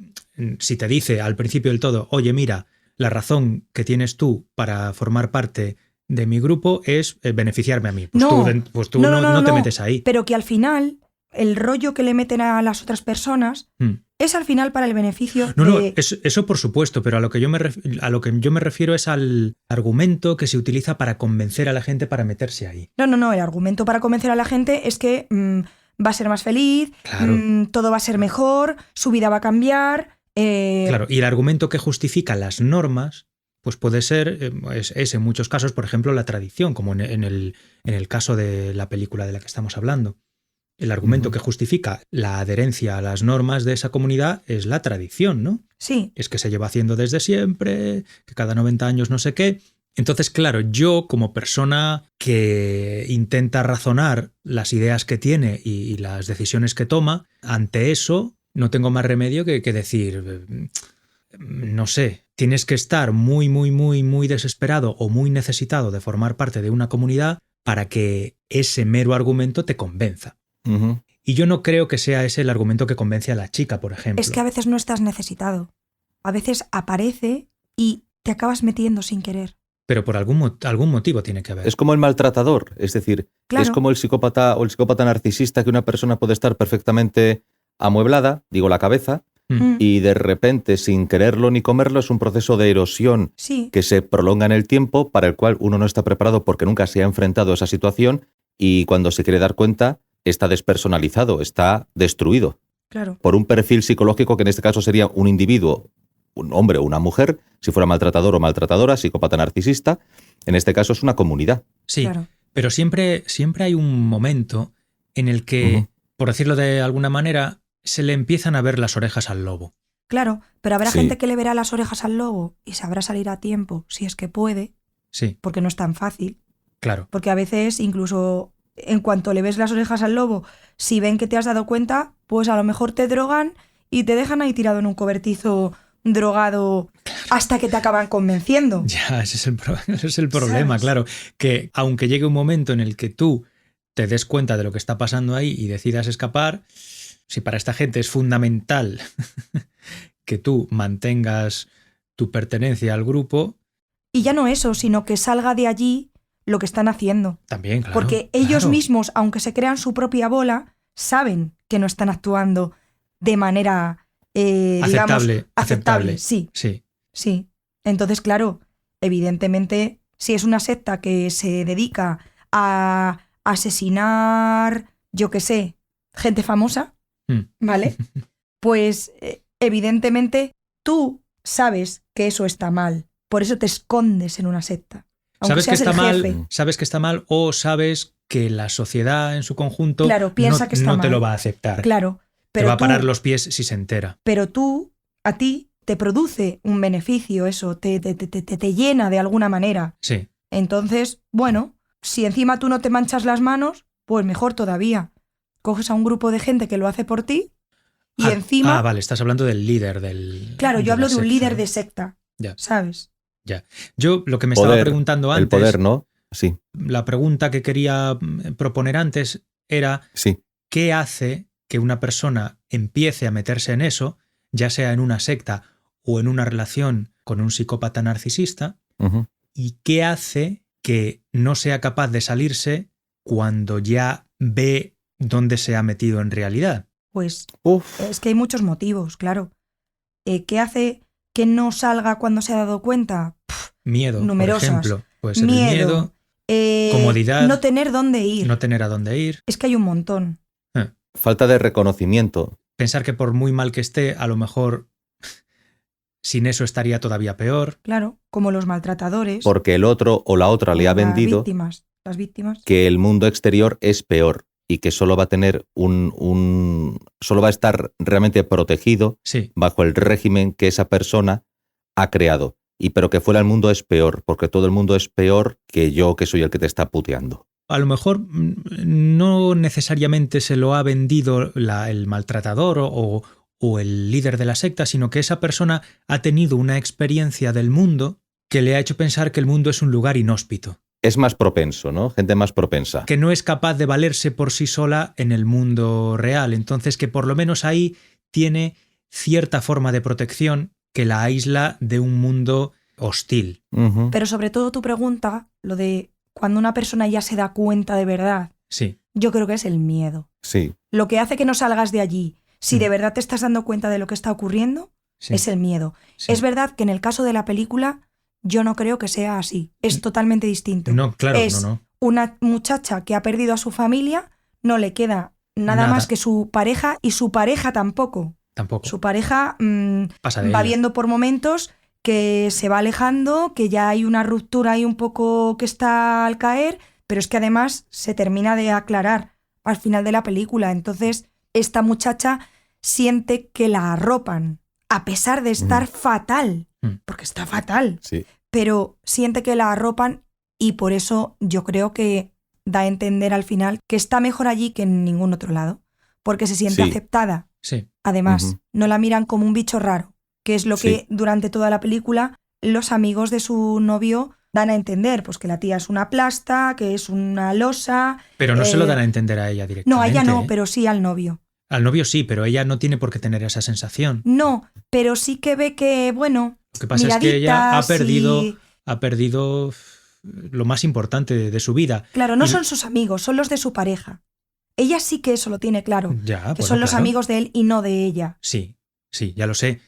C: si te dice al principio del todo, oye, mira, la razón que tienes tú para formar parte de mi grupo es beneficiarme a mí. Pues
D: No.
C: tú no te metes ahí.
D: Pero que al final el rollo que le meten a las otras personas es al final para el beneficio
C: No,
D: de...
C: eso por supuesto, pero a lo que yo me refiero es al argumento que se utiliza para convencer a la gente para meterse ahí.
D: No, el argumento para convencer a la gente es que va a ser más feliz,
C: Claro.
D: todo va a ser mejor, su vida va a cambiar.
C: Claro, y el argumento que justifica las normas, pues puede ser, es en muchos casos, por ejemplo, la tradición, como en el caso de la película de la que estamos hablando. El argumento que justifica la adherencia a las normas de esa comunidad es la tradición, ¿no?
D: Sí,
C: Es que se lleva haciendo desde siempre, que cada 90 años no sé qué. Entonces, claro, yo como persona que intenta razonar las ideas que tiene y las decisiones que toma, ante eso no tengo más remedio que decir, no sé, tienes que estar muy, muy, muy, muy desesperado o muy necesitado de formar parte de una comunidad para que ese mero argumento te convenza.
E: Ujú.
C: Y yo no creo que sea ese el argumento que convence a la chica, por ejemplo.
D: es que a veces no estás necesitado. A veces aparece y te acabas metiendo sin querer.
C: Pero por algún motivo tiene que haber.
E: Es como el maltratador, es decir,
D: Claro.
E: es como el psicópata o el psicópata narcisista, que una persona puede estar perfectamente amueblada, digo la cabeza, y de repente, sin quererlo ni comerlo, es un proceso de erosión
D: Sí,
E: que se prolonga en el tiempo, para el cual uno no está preparado porque nunca se ha enfrentado a esa situación, y cuando se quiere dar cuenta está despersonalizado, está destruido
D: claro.
E: por un perfil psicológico que en este caso sería un individuo, un hombre o una mujer, si fuera maltratador o maltratadora, psicópata narcisista. En este caso es una comunidad.
C: Sí,
D: Claro.
C: pero siempre hay un momento en el que,
E: Ujú.
C: por decirlo de alguna manera, se le empiezan a ver las orejas al lobo.
D: Claro, pero habrá
E: Sí.
D: gente que le verá las orejas al lobo y sabrá salir a tiempo, si es que puede,
C: Sí,
D: porque no es tan fácil.
C: claro.
D: Porque a veces, incluso en cuanto le ves las orejas al lobo, si ven que te has dado cuenta, pues a lo mejor te drogan y te dejan ahí tirado en un cobertizo drogado hasta que te acaban convenciendo.
C: Ya, ese es el problema,
D: ¿Sabes?
C: claro. Que aunque llegue un momento en el que tú te des cuenta de lo que está pasando ahí y decidas escapar, si para esta gente es fundamental que tú mantengas tu pertenencia al grupo,
D: Y ya no eso, sino que salga de allí lo que están haciendo.
C: también, claro.
D: Porque ellos
C: claro.
D: mismos, aunque se crean su propia bola, saben que no están actuando de manera, digamos,
C: Aceptable.
D: Sí,
C: Sí,
D: sí. Entonces, claro, evidentemente, si es una secta que se dedica a asesinar, yo qué sé, gente famosa, ¿vale? Pues evidentemente tú sabes que eso está mal. Por eso te escondes en una secta. Aunque
C: sabes que
D: seas
C: está
D: el jefe.
C: mal, sabes que está mal o sabes que la sociedad en su conjunto
D: Claro, piensa
C: no,
D: que está
C: no te
D: mal.
C: lo va a aceptar.
D: Claro,
C: te
D: pero
C: va a
D: tú,
C: parar los pies si se entera.
D: pero tú, a ti, te produce un beneficio eso, te llena de alguna manera.
C: Sí.
D: Entonces, bueno, si encima tú no te manchas las manos, pues mejor todavía. Coges a un grupo de gente que lo hace por ti y encima...
C: vale, estás hablando del líder del...
D: Claro, yo
C: de
D: hablo
C: la
D: de un
C: secta,
D: líder
C: ¿no?
D: de secta,
C: Ya.
D: ¿sabes?
C: Yo lo que me estaba preguntando antes,
E: El poder, ¿no? Sí,
C: la pregunta que quería proponer antes era
E: sí.
C: ¿qué hace que una persona empiece a meterse en eso, ya sea en una secta o en una relación con un psicópata narcisista?
E: Ujú.
C: ¿Y qué hace que no sea capaz de salirse cuando ya ve dónde se ha metido en realidad?
D: Pues
E: Uf,
D: es que hay muchos motivos, claro. ¿Qué hace que no salga cuando se ha dado cuenta?
C: Miedo,
D: Numerosas.
C: por ejemplo. Puede ser el
D: Miedo.
C: miedo, comodidad.
D: No tener dónde ir.
C: no tener a dónde ir.
D: Es que hay un montón.
E: falta de reconocimiento.
C: Pensar que por muy mal que esté, a lo mejor sin eso estaría todavía peor.
D: Claro, como los maltratadores.
E: Porque el otro o la otra le ha
D: como
E: vendido
D: Las víctimas.
E: que el mundo exterior es peor y que solo va a tener solo va a estar realmente protegido
C: Sí,
E: bajo el régimen que esa persona ha creado. Pero que fuera el mundo es peor, porque todo el mundo es peor que yo, que soy el que te está puteando.
C: a lo mejor no necesariamente se lo ha vendido el maltratador o el líder de la secta, sino que esa persona ha tenido una experiencia del mundo que le ha hecho pensar que el mundo es un lugar inhóspito,
E: Es más propenso, ¿no? Gente más propensa.
C: que no es capaz de valerse por sí sola en el mundo real. Entonces, que por lo menos ahí tiene cierta forma de protección que la aísla de un mundo hostil.
E: Ujú.
D: Pero sobre todo tu pregunta, lo de cuando una persona ya se da cuenta de verdad,
C: Sí,
D: yo creo que es el miedo.
E: Sí.
D: Lo que hace que no salgas de allí, si
C: Mm.
D: de verdad te estás dando cuenta de lo que está ocurriendo,
C: sí,
D: es el miedo.
C: sí.
D: Es verdad que en el caso de la película, yo no creo que sea así. Es totalmente distinto.
C: No, claro,
D: Es
C: no.
D: una muchacha que ha perdido a su familia, no le queda nada
C: Nada.
D: más que su pareja, y su pareja tampoco.
C: Tampoco.
D: Su pareja
C: Pasa de
D: va
C: ella.
D: viendo por momentos que se va alejando, que ya hay una ruptura ahí un poco que está al caer, pero es que además se termina de aclarar al final de la película. Entonces, esta muchacha siente que la arropan, a pesar de estar fatal,
C: Mm.
D: porque está fatal,
E: Sí.
D: pero siente que la arropan, y por eso yo creo que da a entender al final que está mejor allí que en ningún otro lado, porque se siente
E: Sí.
D: aceptada.
C: Sí,
D: Además,
E: Ujú.
D: no la miran como un bicho raro, que es lo
E: Sí.
D: que durante toda la película los amigos de su novio dan a entender, pues que la tía es una plasta, que es una losa.
C: pero no se lo
D: Eh,
C: dan a entender a ella directamente.
D: No, a ella no,
C: ¿eh?
D: pero sí al novio.
C: Al novio sí, pero ella no tiene por qué tener esa sensación.
D: No, pero sí que ve que, bueno,
C: Lo que pasa es que ella ha
D: miraditas
C: perdido lo más importante de su vida.
D: Claro, no
C: Y-
D: son sus amigos, son los de su pareja. Ella sí que eso lo tiene claro,
C: Ya,
D: que
C: bueno,
D: son los
C: claro.
D: amigos de él y no de ella.
C: Sí, ya lo sé.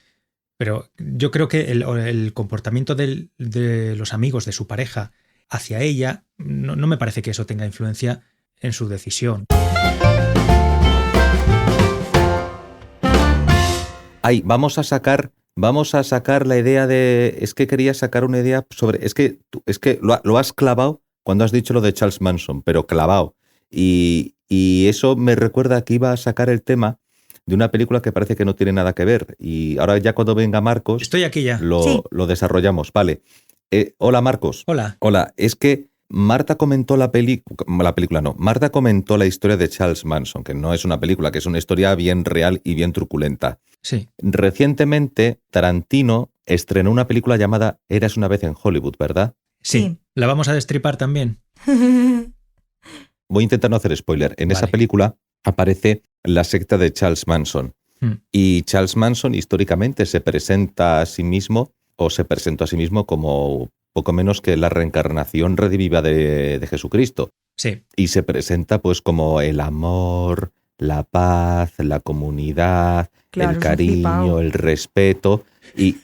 C: Pero yo creo que el comportamiento de los amigos de su pareja hacia ella no me parece que eso tenga influencia en su decisión.
E: Ay, vamos a sacar la idea de... Es que quería sacar una idea sobre... Es que lo has clavado cuando has dicho lo de Charles Manson, pero clavado. Y eso me recuerda que iba a sacar el tema de una película que parece que no tiene nada que ver. Y ahora ya cuando venga Marcos,
C: Estoy aquí ya.
D: Sí.
E: lo desarrollamos. Vale. Hola, Marcos.
C: Hola.
E: Hola, es que Marta comentó la película, no. Marta comentó la historia de Charles Manson, que no es una película, que es una historia bien real y bien truculenta.
C: Sí.
E: Recientemente, Tarantino estrenó una película llamada Eras una vez en Hollywood, ¿verdad?
C: Sí.
D: Sí.
C: ¿La vamos a destripar también?
E: Voy a intentar no hacer spoiler. En esa
C: Vale.
E: película aparece la secta de Charles Manson.
C: Mm.
E: Y Charles Manson históricamente se presenta a sí mismo, o se presentó a sí mismo como poco menos que la reencarnación redivida de Jesucristo.
C: Sí.
E: Y se presenta pues como el amor, la paz, la comunidad,
D: Claro,
E: el
D: es un flipao.
E: cariño, el respeto. Y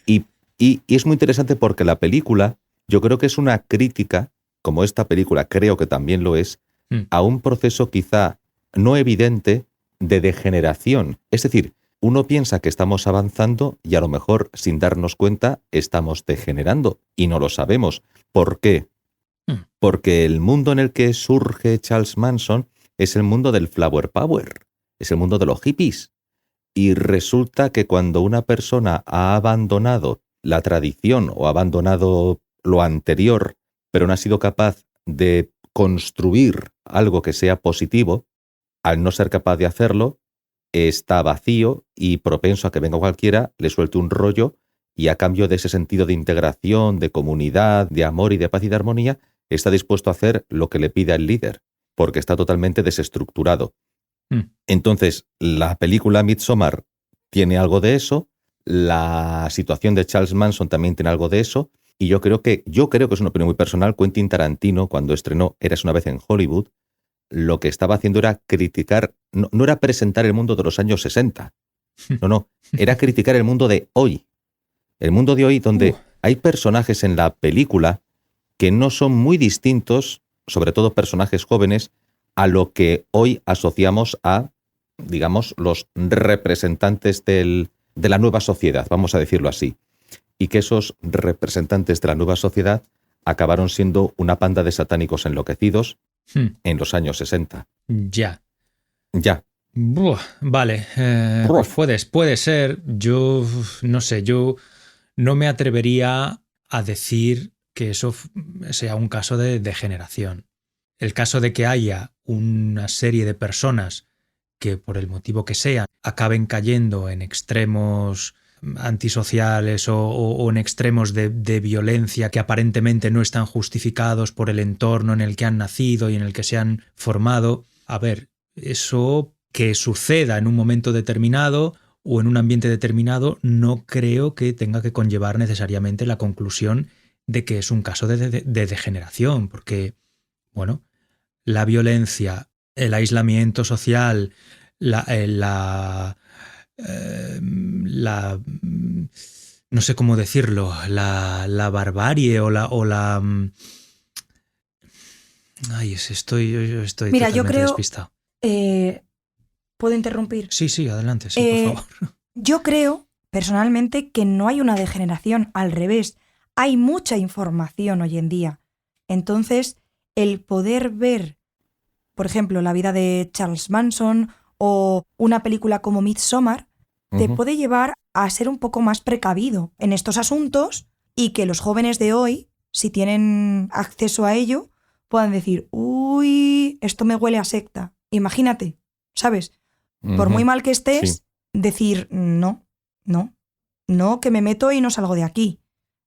E: es muy interesante porque la película, yo creo que es una crítica, como esta película creo que también lo es, a un proceso quizá no evidente de degeneración. Es decir, uno piensa que estamos avanzando y a lo mejor, sin darnos cuenta, estamos degenerando y no lo sabemos. ¿Por qué? Porque el mundo en el que surge Charles Manson es el mundo del flower power, es el mundo de los hippies. Y resulta que cuando una persona ha abandonado la tradición o ha abandonado lo anterior, pero no ha sido capaz de construir algo que sea positivo, al no ser capaz de hacerlo, está vacío y propenso a que venga cualquiera, le suelte un rollo y a cambio de ese sentido de integración, de comunidad, de amor y de paz y de armonía, está dispuesto a hacer lo que le pida el líder, porque está totalmente desestructurado. Entonces, la película Midsommar tiene algo de eso, la situación de Charles Manson también tiene algo de eso, y yo creo que es una opinión muy personal, Quentin Tarantino, cuando estrenó Eras una vez en Hollywood, lo que estaba haciendo era criticar, no era presentar el mundo de los años 60, no, era criticar el mundo de hoy. El mundo de hoy donde hay personajes en la película que no son muy distintos, sobre todo personajes jóvenes, a lo que hoy asociamos a, digamos, los representantes de la nueva sociedad, vamos a decirlo así. Y que esos representantes de la nueva sociedad acabaron siendo una panda de satánicos enloquecidos en los años 60.
C: Ya. Vale, pues puede ser. Yo no sé, yo no me atrevería a decir que eso sea un caso de degeneración. El caso de que haya una serie de personas que, por el motivo que sea, acaben cayendo en extremos antisociales o en extremos de violencia que aparentemente no están justificados por el entorno en el que han nacido y en el que se han formado. A ver, eso que suceda en un momento determinado o en un ambiente determinado no creo que tenga que conllevar necesariamente la conclusión de que es un caso de degeneración, porque, bueno, la violencia, el aislamiento social, no sé cómo decirlo, la barbarie o la ay, estoy
D: Mira,
C: totalmente
D: yo creo,
C: despistado.
D: ¿Puedo interrumpir?
C: Sí, adelante, sí, por favor.
D: Yo creo, personalmente, que no hay una degeneración, al revés. Hay mucha información hoy en día. Entonces, el poder ver, por ejemplo, la vida de Charles Manson o una película como Midsommar, te puede llevar a ser un poco más precavido en estos asuntos y que los jóvenes de hoy, si tienen acceso a ello, puedan decir, uy, esto me huele a secta. Imagínate, ¿sabes? Por muy mal que estés, decir, no, que me meto y no salgo de aquí.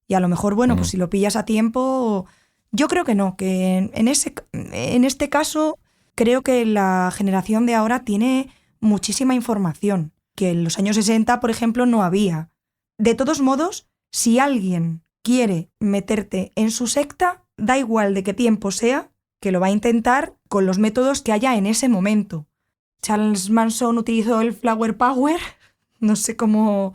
D: Y a lo mejor, bueno, pues si lo pillas a tiempo, yo creo que no, que en este caso creo que la generación de ahora tiene muchísima información, que en los años 60, por ejemplo, no había. De todos modos, si alguien quiere meterte en su secta, da igual de qué tiempo sea, que lo va a intentar con los métodos que haya en ese momento. Charles Manson utilizó el Flower Power, no sé cómo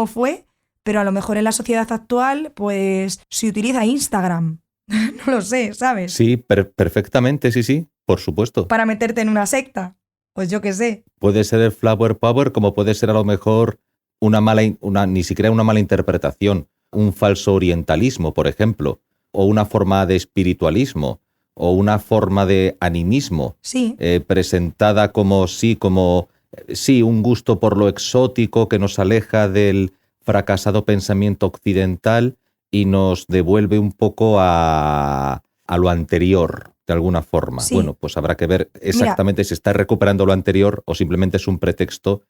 D: fue, pero a lo mejor en la sociedad actual, pues se utiliza Instagram. No lo sé, ¿sabes? Sí,
E: perfectamente, sí, por supuesto.
D: Para meterte en una secta, pues yo qué sé.
E: Puede ser el Flower Power, como puede ser a lo mejor ni siquiera una mala interpretación, un falso orientalismo, por ejemplo, o una forma de espiritualismo, o una forma de animismo, presentada como un gusto por lo exótico que nos aleja del fracasado pensamiento occidental y nos devuelve un poco a lo anterior, de alguna forma. Sí. Bueno, pues habrá que ver exactamente si está recuperando lo anterior o simplemente es un pretexto.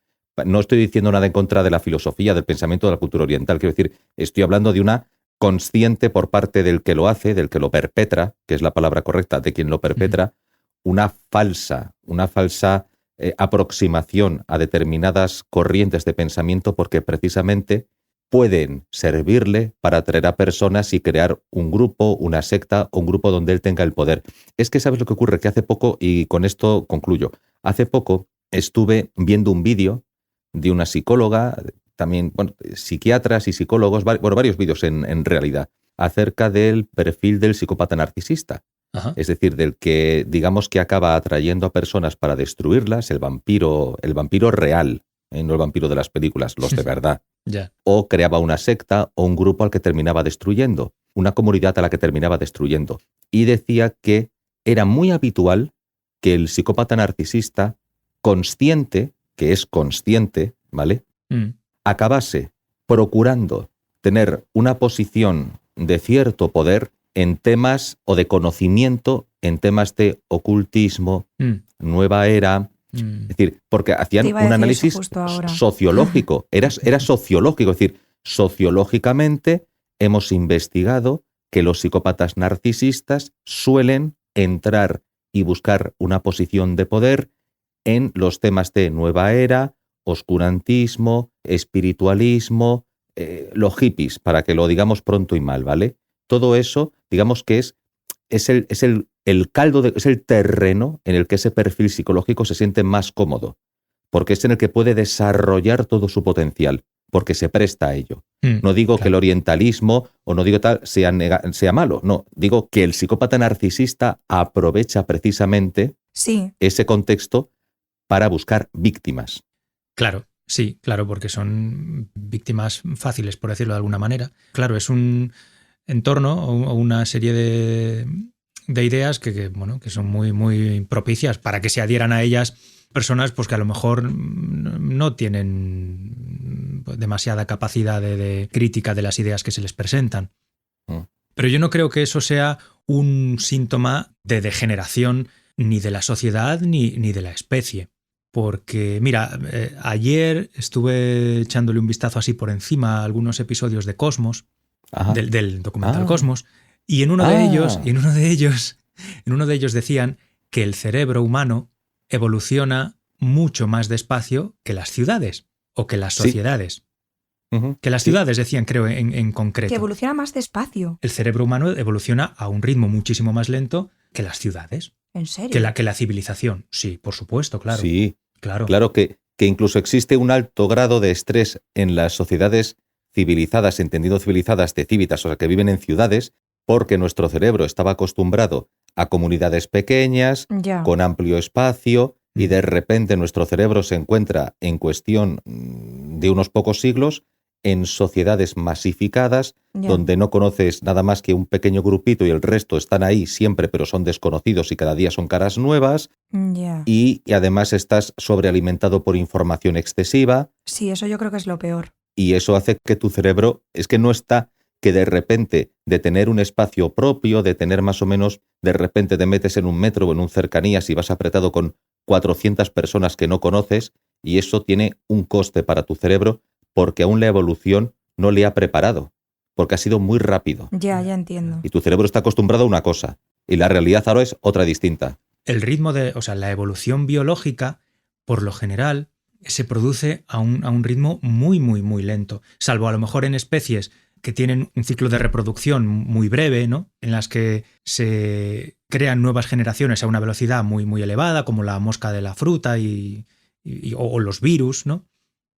E: No estoy diciendo nada en contra de la filosofía, del pensamiento de la cultura oriental. Quiero decir, estoy hablando de una consciente por parte del que lo hace, del que lo perpetra, que es la palabra correcta, de quien lo perpetra, una falsa aproximación a determinadas corrientes de pensamiento porque precisamente pueden servirle para atraer a personas y crear un grupo, una secta o un grupo donde él tenga el poder. Es que ¿sabes lo que ocurre? Que hace poco, y con esto concluyo, hace poco estuve viendo un vídeo de una psicóloga, también, psiquiatras y psicólogos, varios vídeos en realidad, acerca del perfil del psicópata narcisista. Ajá. Es decir, del que, digamos, que acaba atrayendo a personas para destruirlas, el vampiro real, no el vampiro de las películas, los de verdad.
C: Yeah.
E: O creaba una secta o un grupo al que terminaba destruyendo, una comunidad a la que terminaba destruyendo. Y decía que era muy habitual que el psicópata narcisista consciente, que es consciente, ¿vale? Acabase procurando tener una posición de cierto poder en temas o de conocimiento, en temas de ocultismo, nueva era. Es decir, porque hacían un análisis sociológico, era sociológico, es decir, sociológicamente hemos investigado que los psicópatas narcisistas suelen entrar y buscar una posición de poder en los temas de nueva era, oscurantismo, espiritualismo, los hippies, para que lo digamos pronto y mal, ¿vale? Todo eso, digamos que es es el caldo, es el terreno en el que ese perfil psicológico se siente más cómodo, porque es en el que puede desarrollar todo su potencial, porque se presta a ello. No digo que el orientalismo o no digo tal sea malo, no, digo que el psicópata narcisista aprovecha precisamente
D: Sí,
E: ese contexto para buscar víctimas.
C: Claro, sí, claro, porque son víctimas fáciles, por decirlo de alguna manera. Claro, es un entorno o una serie de ideas que son muy, muy propicias para que se adhieran a ellas personas pues que a lo mejor no tienen demasiada capacidad de crítica de las ideas que se les presentan. Pero yo no creo que eso sea un síntoma de degeneración ni de la sociedad ni de la especie. Porque, mira, ayer estuve echándole un vistazo así por encima a algunos episodios de Cosmos, del documental Cosmos, y en uno de ellos decían que el cerebro humano evoluciona mucho más despacio que las ciudades o que las sociedades. Que las ciudades, decían, creo, en concreto.
D: que evoluciona más despacio.
C: El cerebro humano evoluciona a un ritmo muchísimo más lento que las ciudades.
D: ¿En serio?
C: Que la civilización. Sí, por supuesto, claro.
E: Sí,
C: claro.
E: Claro que incluso existe un alto grado de estrés en las sociedades civilizadas, entendido civilizadas de cívitas, o sea, que viven en ciudades, porque nuestro cerebro estaba acostumbrado a comunidades pequeñas,
D: Ya.
E: con amplio espacio, y de repente nuestro cerebro se encuentra en cuestión de unos pocos siglos en sociedades masificadas,
D: Ya.
E: donde no conoces nada más que un pequeño grupito y el resto están ahí siempre, pero son desconocidos y cada día son caras nuevas,
D: Ya.
E: y además estás sobrealimentado por información excesiva,
D: Sí, eso yo creo que es lo peor.
E: y eso hace que tu cerebro, es que no está, que de repente de tener un espacio propio, de tener más o menos, de repente te metes en un metro o en un cercanías y vas apretado con 400 personas que no conoces, y eso tiene un coste para tu cerebro porque aún la evolución no le ha preparado, porque ha sido muy rápido.
D: Ya entiendo.
E: Y tu cerebro está acostumbrado a una cosa, y la realidad ahora es otra distinta.
C: El ritmo la evolución biológica, por lo general, se produce a un ritmo muy, muy, muy lento, salvo a lo mejor en especies que tienen un ciclo de reproducción muy breve, ¿no? En las que se crean nuevas generaciones a una velocidad muy, muy elevada, como la mosca de la fruta o los virus, ¿no?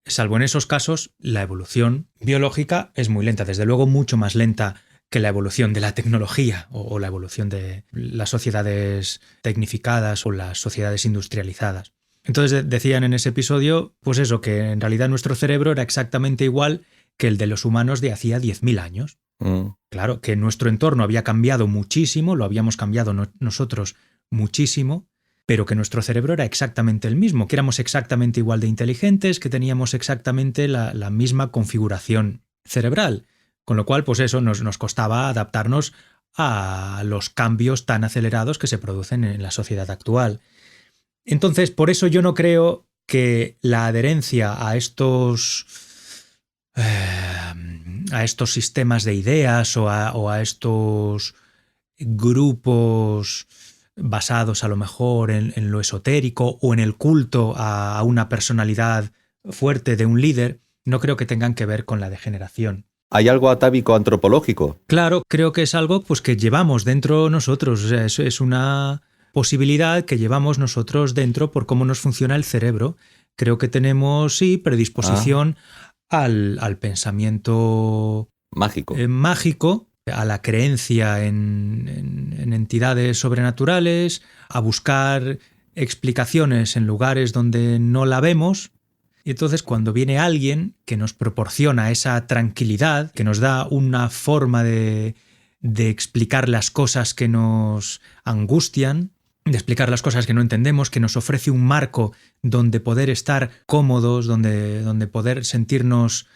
C: Salvo en esos casos, la evolución biológica es muy lenta, desde luego mucho más lenta que la evolución de la tecnología o la evolución de las sociedades tecnificadas o las sociedades industrializadas. Entonces decían en ese episodio, pues eso, que en realidad nuestro cerebro era exactamente igual que el de los humanos de hacía 10.000 años. Claro, que nuestro entorno había cambiado muchísimo, lo habíamos cambiado nosotros muchísimo, pero que nuestro cerebro era exactamente el mismo, que éramos exactamente igual de inteligentes, que teníamos exactamente la misma configuración cerebral. Con lo cual, pues eso, nos costaba adaptarnos a los cambios tan acelerados que se producen en la sociedad actual. Entonces, por eso yo no creo que la adherencia a estos sistemas de ideas o a estos grupos basados a lo mejor en lo esotérico o en el culto a una personalidad fuerte de un líder, no creo que tengan que ver con la degeneración.
E: ¿Hay algo atávico antropológico?
C: Claro, creo que es algo pues, que llevamos dentro nosotros, o sea, es una posibilidad que llevamos nosotros dentro por cómo nos funciona el cerebro. Creo que tenemos, sí, predisposición al pensamiento
E: Mágico.
C: mágico, a la creencia en entidades sobrenaturales, a buscar explicaciones en lugares donde no la vemos. Y entonces cuando viene alguien que nos proporciona esa tranquilidad, que nos da una forma de explicar las cosas que nos angustian, de explicar las cosas que no entendemos, que nos ofrece un marco donde poder estar cómodos, donde poder sentirnos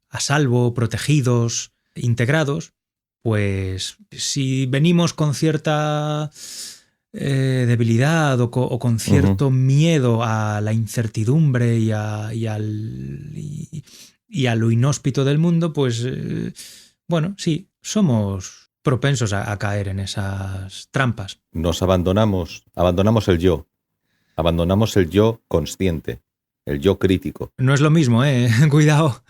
C: a salvo, protegidos, integrados, pues si venimos con cierta debilidad o con cierto miedo a la incertidumbre y a lo inhóspito del mundo, pues bueno, sí, somos propensos a caer en esas trampas.
E: Nos abandonamos el yo consciente, el yo crítico.
C: No es lo mismo, cuidado.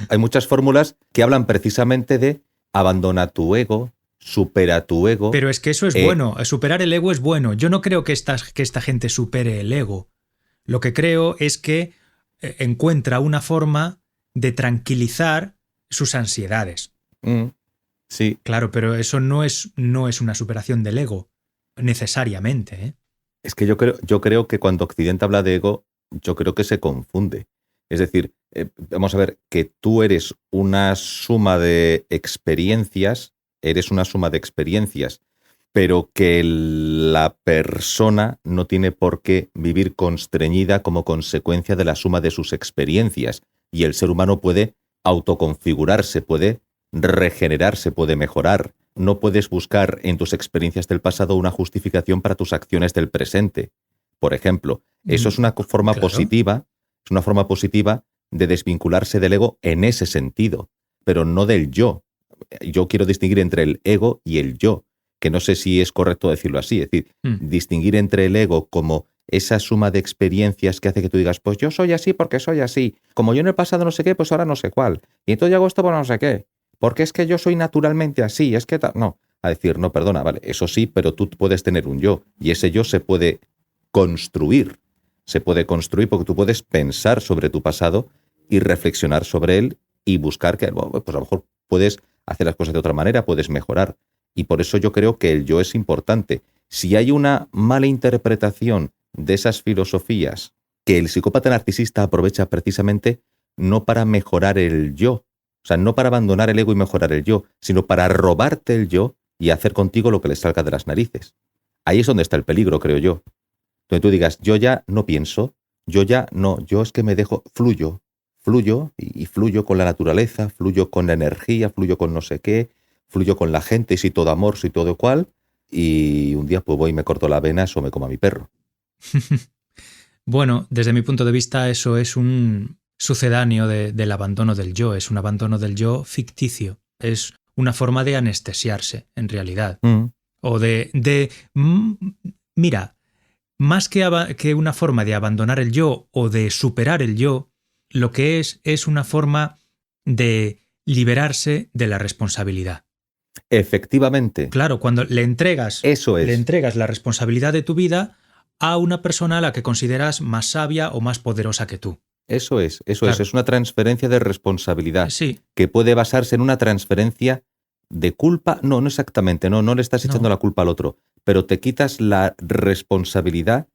E: Hay muchas fórmulas que hablan precisamente de abandona tu ego, supera tu ego.
C: Pero es que eso es bueno, superar el ego es bueno. Yo no creo que esta gente supere el ego. Lo que creo es que encuentra una forma de tranquilizar sus ansiedades.
E: Sí.
C: Claro, pero eso no es una superación del ego, necesariamente, ¿eh?
E: Es que yo creo que cuando Occidente habla de ego, yo creo que se confunde. Es decir, vamos a ver, que tú eres una suma de experiencias, pero que la persona no tiene por qué vivir constreñida como consecuencia de la suma de sus experiencias. Y el ser humano puede autoconfigurarse, puede regenerarse, puede mejorar. No puedes buscar en tus experiencias del pasado una justificación para tus acciones del presente. Por ejemplo, eso es una forma positiva, es una forma positiva de desvincularse del ego en ese sentido, pero no del yo. Yo quiero distinguir entre el ego y el yo, que no sé si es correcto decirlo así, es decir, distinguir entre el ego como esa suma de experiencias que hace que tú digas, pues yo soy así porque soy así, como yo en el pasado no sé qué, pues ahora no sé cuál, y entonces yo hago esto por no sé qué, porque es que yo soy naturalmente así, es que no, a decir, no, perdona, vale, eso sí, pero tú puedes tener un yo, y ese yo se puede construir porque tú puedes pensar sobre tu pasado y reflexionar sobre él y buscar que, pues a lo mejor puedes hacer las cosas de otra manera, puedes mejorar. Y por eso yo creo que el yo es importante. Si hay una mala interpretación de esas filosofías que el psicópata narcisista aprovecha precisamente no para mejorar el yo, o sea, no para abandonar el ego y mejorar el yo, sino para robarte el yo y hacer contigo lo que le salga de las narices. Ahí es donde está el peligro, creo yo. Donde tú digas, yo ya no pienso, yo es que me dejo, fluyo y fluyo con la naturaleza, fluyo con la energía, fluyo con no sé qué, fluyo con la gente, soy todo amor, soy todo cual, y un día pues voy y me corto las venas o me como a mi perro.
C: Bueno, desde mi punto de vista eso es un sucedáneo del abandono del yo, es un abandono del yo ficticio, es una forma de anestesiarse, en realidad. O mira, más que una forma de abandonar el yo o de superar el yo, lo que es una forma de liberarse de la responsabilidad.
E: Efectivamente.
C: Claro, cuando le entregas la responsabilidad de tu vida a una persona a la que consideras más sabia o más poderosa que tú.
E: Eso es una transferencia de responsabilidad,
C: sí,
E: que puede basarse en una transferencia de culpa, no exactamente, no le estás echando la culpa al otro, pero te quitas la responsabilidad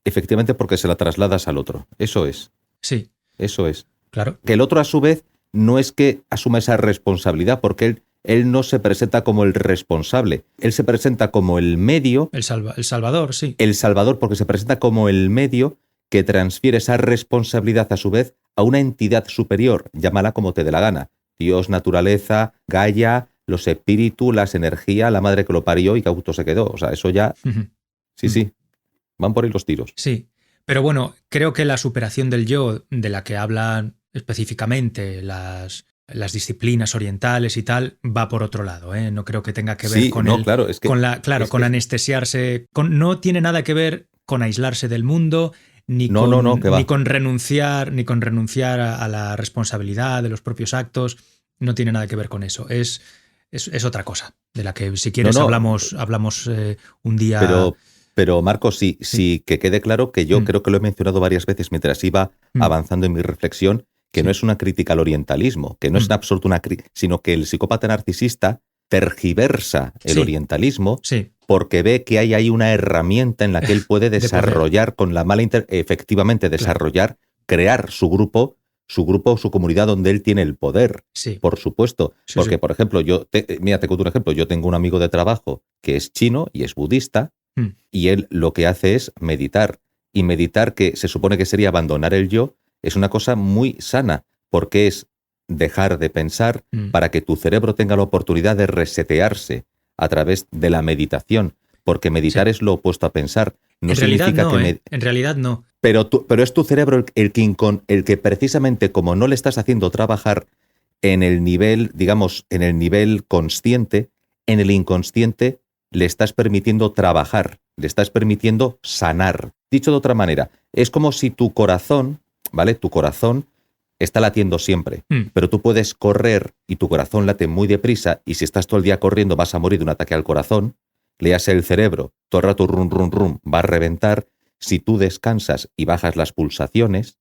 E: efectivamente porque se la trasladas al otro. Eso es.
C: Sí.
E: Eso es.
C: Claro.
E: Que el otro a su vez no es que asuma esa responsabilidad porque él no se presenta como el responsable, él se presenta como el medio.
C: El salvador, sí.
E: El salvador porque se presenta como el medio que transfiere esa responsabilidad a su vez a una entidad superior, llámala como te dé la gana. Dios, naturaleza, Gaia, los espíritus, las energías, la madre que lo parió y que auto se quedó. O sea, eso ya... Sí. Van por ahí los tiros.
C: Sí. Pero bueno, creo que la superación del yo, de la que hablan específicamente las disciplinas orientales y tal, va por otro lado, ¿eh? No creo que tenga que ver con anestesiarse. No tiene nada que ver con aislarse del mundo, ni con renunciar a la responsabilidad de los propios actos. No tiene nada que ver con eso. Es otra cosa, de la que si quieres hablamos un día.
E: Pero Marcos, sí, que quede claro que yo creo que lo he mencionado varias veces mientras iba avanzando en mi reflexión, que no es una crítica al orientalismo, que no es en absoluto una crítica, sino que el psicópata narcisista tergiversa el orientalismo porque ve que hay ahí una herramienta en la que él puede desarrollar con la mala efectivamente desarrollar, crear su grupo o su comunidad donde él tiene el poder, por supuesto. Porque, por ejemplo, mira, te cuento un ejemplo, yo tengo un amigo de trabajo que es chino y es budista, y él lo que hace es meditar. Y meditar, que se supone que sería abandonar el yo, es una cosa muy sana, porque es dejar de pensar para que tu cerebro tenga la oportunidad de resetearse a través de la meditación, porque meditar es lo opuesto a pensar. No
C: en
E: significa
C: realidad no,
E: que
C: en realidad no.
E: Pero es tu cerebro el que precisamente como no le estás haciendo trabajar en el nivel, digamos, en el nivel consciente, en el inconsciente le estás permitiendo trabajar, le estás permitiendo sanar. Dicho de otra manera, es como si tu corazón, ¿vale? Tu corazón está latiendo siempre. Pero tú puedes correr y tu corazón late muy deprisa y si estás todo el día corriendo vas a morir de un ataque al corazón. Le hace el cerebro, todo el rato rum, rum, rum, va a reventar. Si tú descansas y bajas las pulsaciones,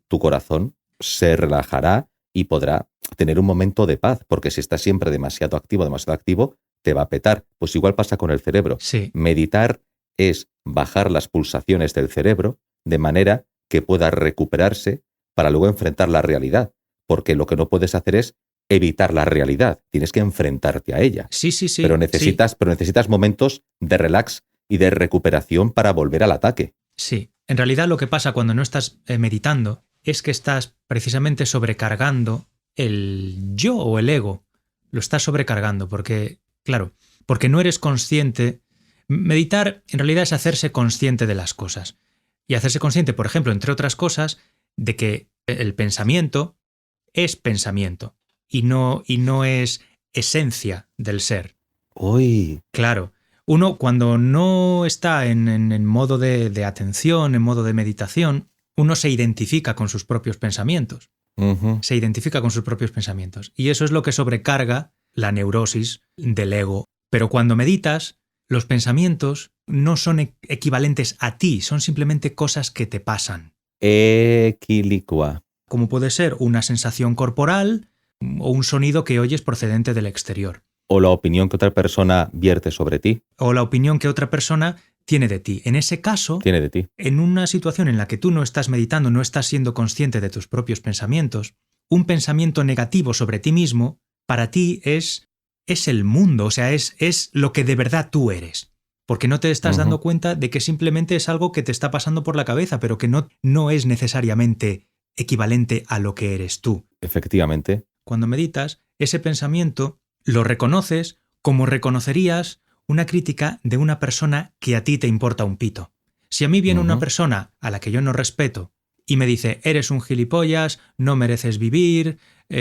E: tu corazón se relajará y podrá tener un momento de paz, porque si estás siempre demasiado activo, te va a petar. Pues igual pasa con el cerebro.
C: Sí.
E: Meditar es bajar las pulsaciones del cerebro de manera que pueda recuperarse para luego enfrentar la realidad, porque lo que no puedes hacer es evitar la realidad, tienes que enfrentarte a ella.
C: Sí.
E: Pero necesitas momentos de relax y de recuperación para volver al ataque.
C: Sí. En realidad lo que pasa cuando no estás meditando es que estás precisamente sobrecargando el yo o el ego. Lo estás sobrecargando porque no eres consciente. Meditar en realidad es hacerse consciente de las cosas. Y hacerse consciente, por ejemplo, entre otras cosas, de que el pensamiento es pensamiento y no es esencia del ser.
E: Uy.
C: Claro. Uno cuando no está en modo de atención, en modo de meditación, uno se identifica con sus propios pensamientos. Se identifica con sus propios pensamientos. Y eso es lo que sobrecarga la neurosis del ego. Pero cuando meditas, los pensamientos no son equivalentes a ti, son simplemente cosas que te pasan.
E: Equilicua.
C: Como puede ser una sensación corporal o un sonido que oyes procedente del exterior.
E: O la opinión que otra persona vierte sobre ti.
C: O la opinión que otra persona tiene de ti. En ese caso,
E: Tiene de ti.
C: en una situación en la que tú no estás meditando, no estás siendo consciente de tus propios pensamientos, un pensamiento negativo sobre ti mismo, para ti es el mundo, o sea, es lo que de verdad tú eres. Porque no te estás dando cuenta de que simplemente es algo que te está pasando por la cabeza, pero que no es necesariamente equivalente a lo que eres tú.
E: Efectivamente.
C: Cuando meditas, ese pensamiento lo reconoces como reconocerías una crítica de una persona que a ti te importa un pito. Si a mí viene una persona a la que yo no respeto y me dice, eres un gilipollas, no mereces vivir,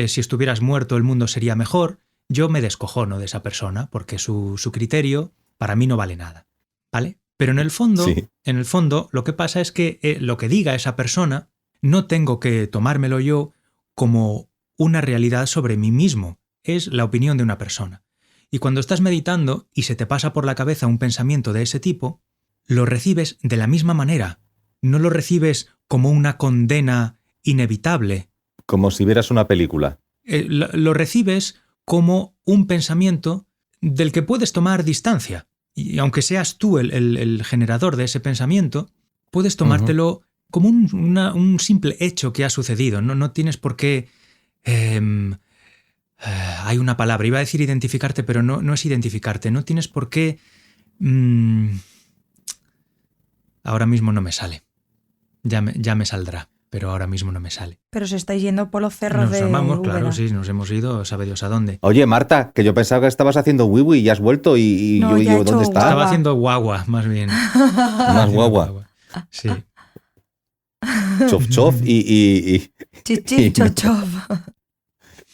C: si estuvieras muerto el mundo sería mejor, yo me descojono de esa persona porque su criterio para mí no vale nada, ¿vale? Pero en el fondo, lo que pasa es que lo que diga esa persona no tengo que tomármelo yo como una realidad sobre mí mismo. Es la opinión de una persona. Y cuando estás meditando y se te pasa por la cabeza un pensamiento de ese tipo, lo recibes de la misma manera. No lo recibes como una condena inevitable.
E: Como si vieras una película.
C: Lo recibes como un pensamiento del que puedes tomar distancia. Y aunque seas tú el generador de ese pensamiento, puedes tomártelo como un simple hecho que ha sucedido. No tienes por qué... hay una palabra, iba a decir identificarte, pero no es identificarte. No tienes por qué... ahora mismo no me sale. Ya me saldrá, pero ahora mismo no me sale.
D: Pero se estáis yendo por los cerros de
C: Vamos,
D: Úbeda.
C: claro, sí, nos hemos ido, sabe Dios a dónde.
E: Oye, Marta, que yo pensaba que estabas haciendo wiwi y ya has vuelto y
D: No,
E: yo
D: ya he
E: digo,
D: hecho
E: ¿dónde está?
C: Estaba
D: guagua.
C: haciendo guagua, más bien.
E: Más guagua.
C: Sí.
E: Chof, chof y
D: Chichif, chochof.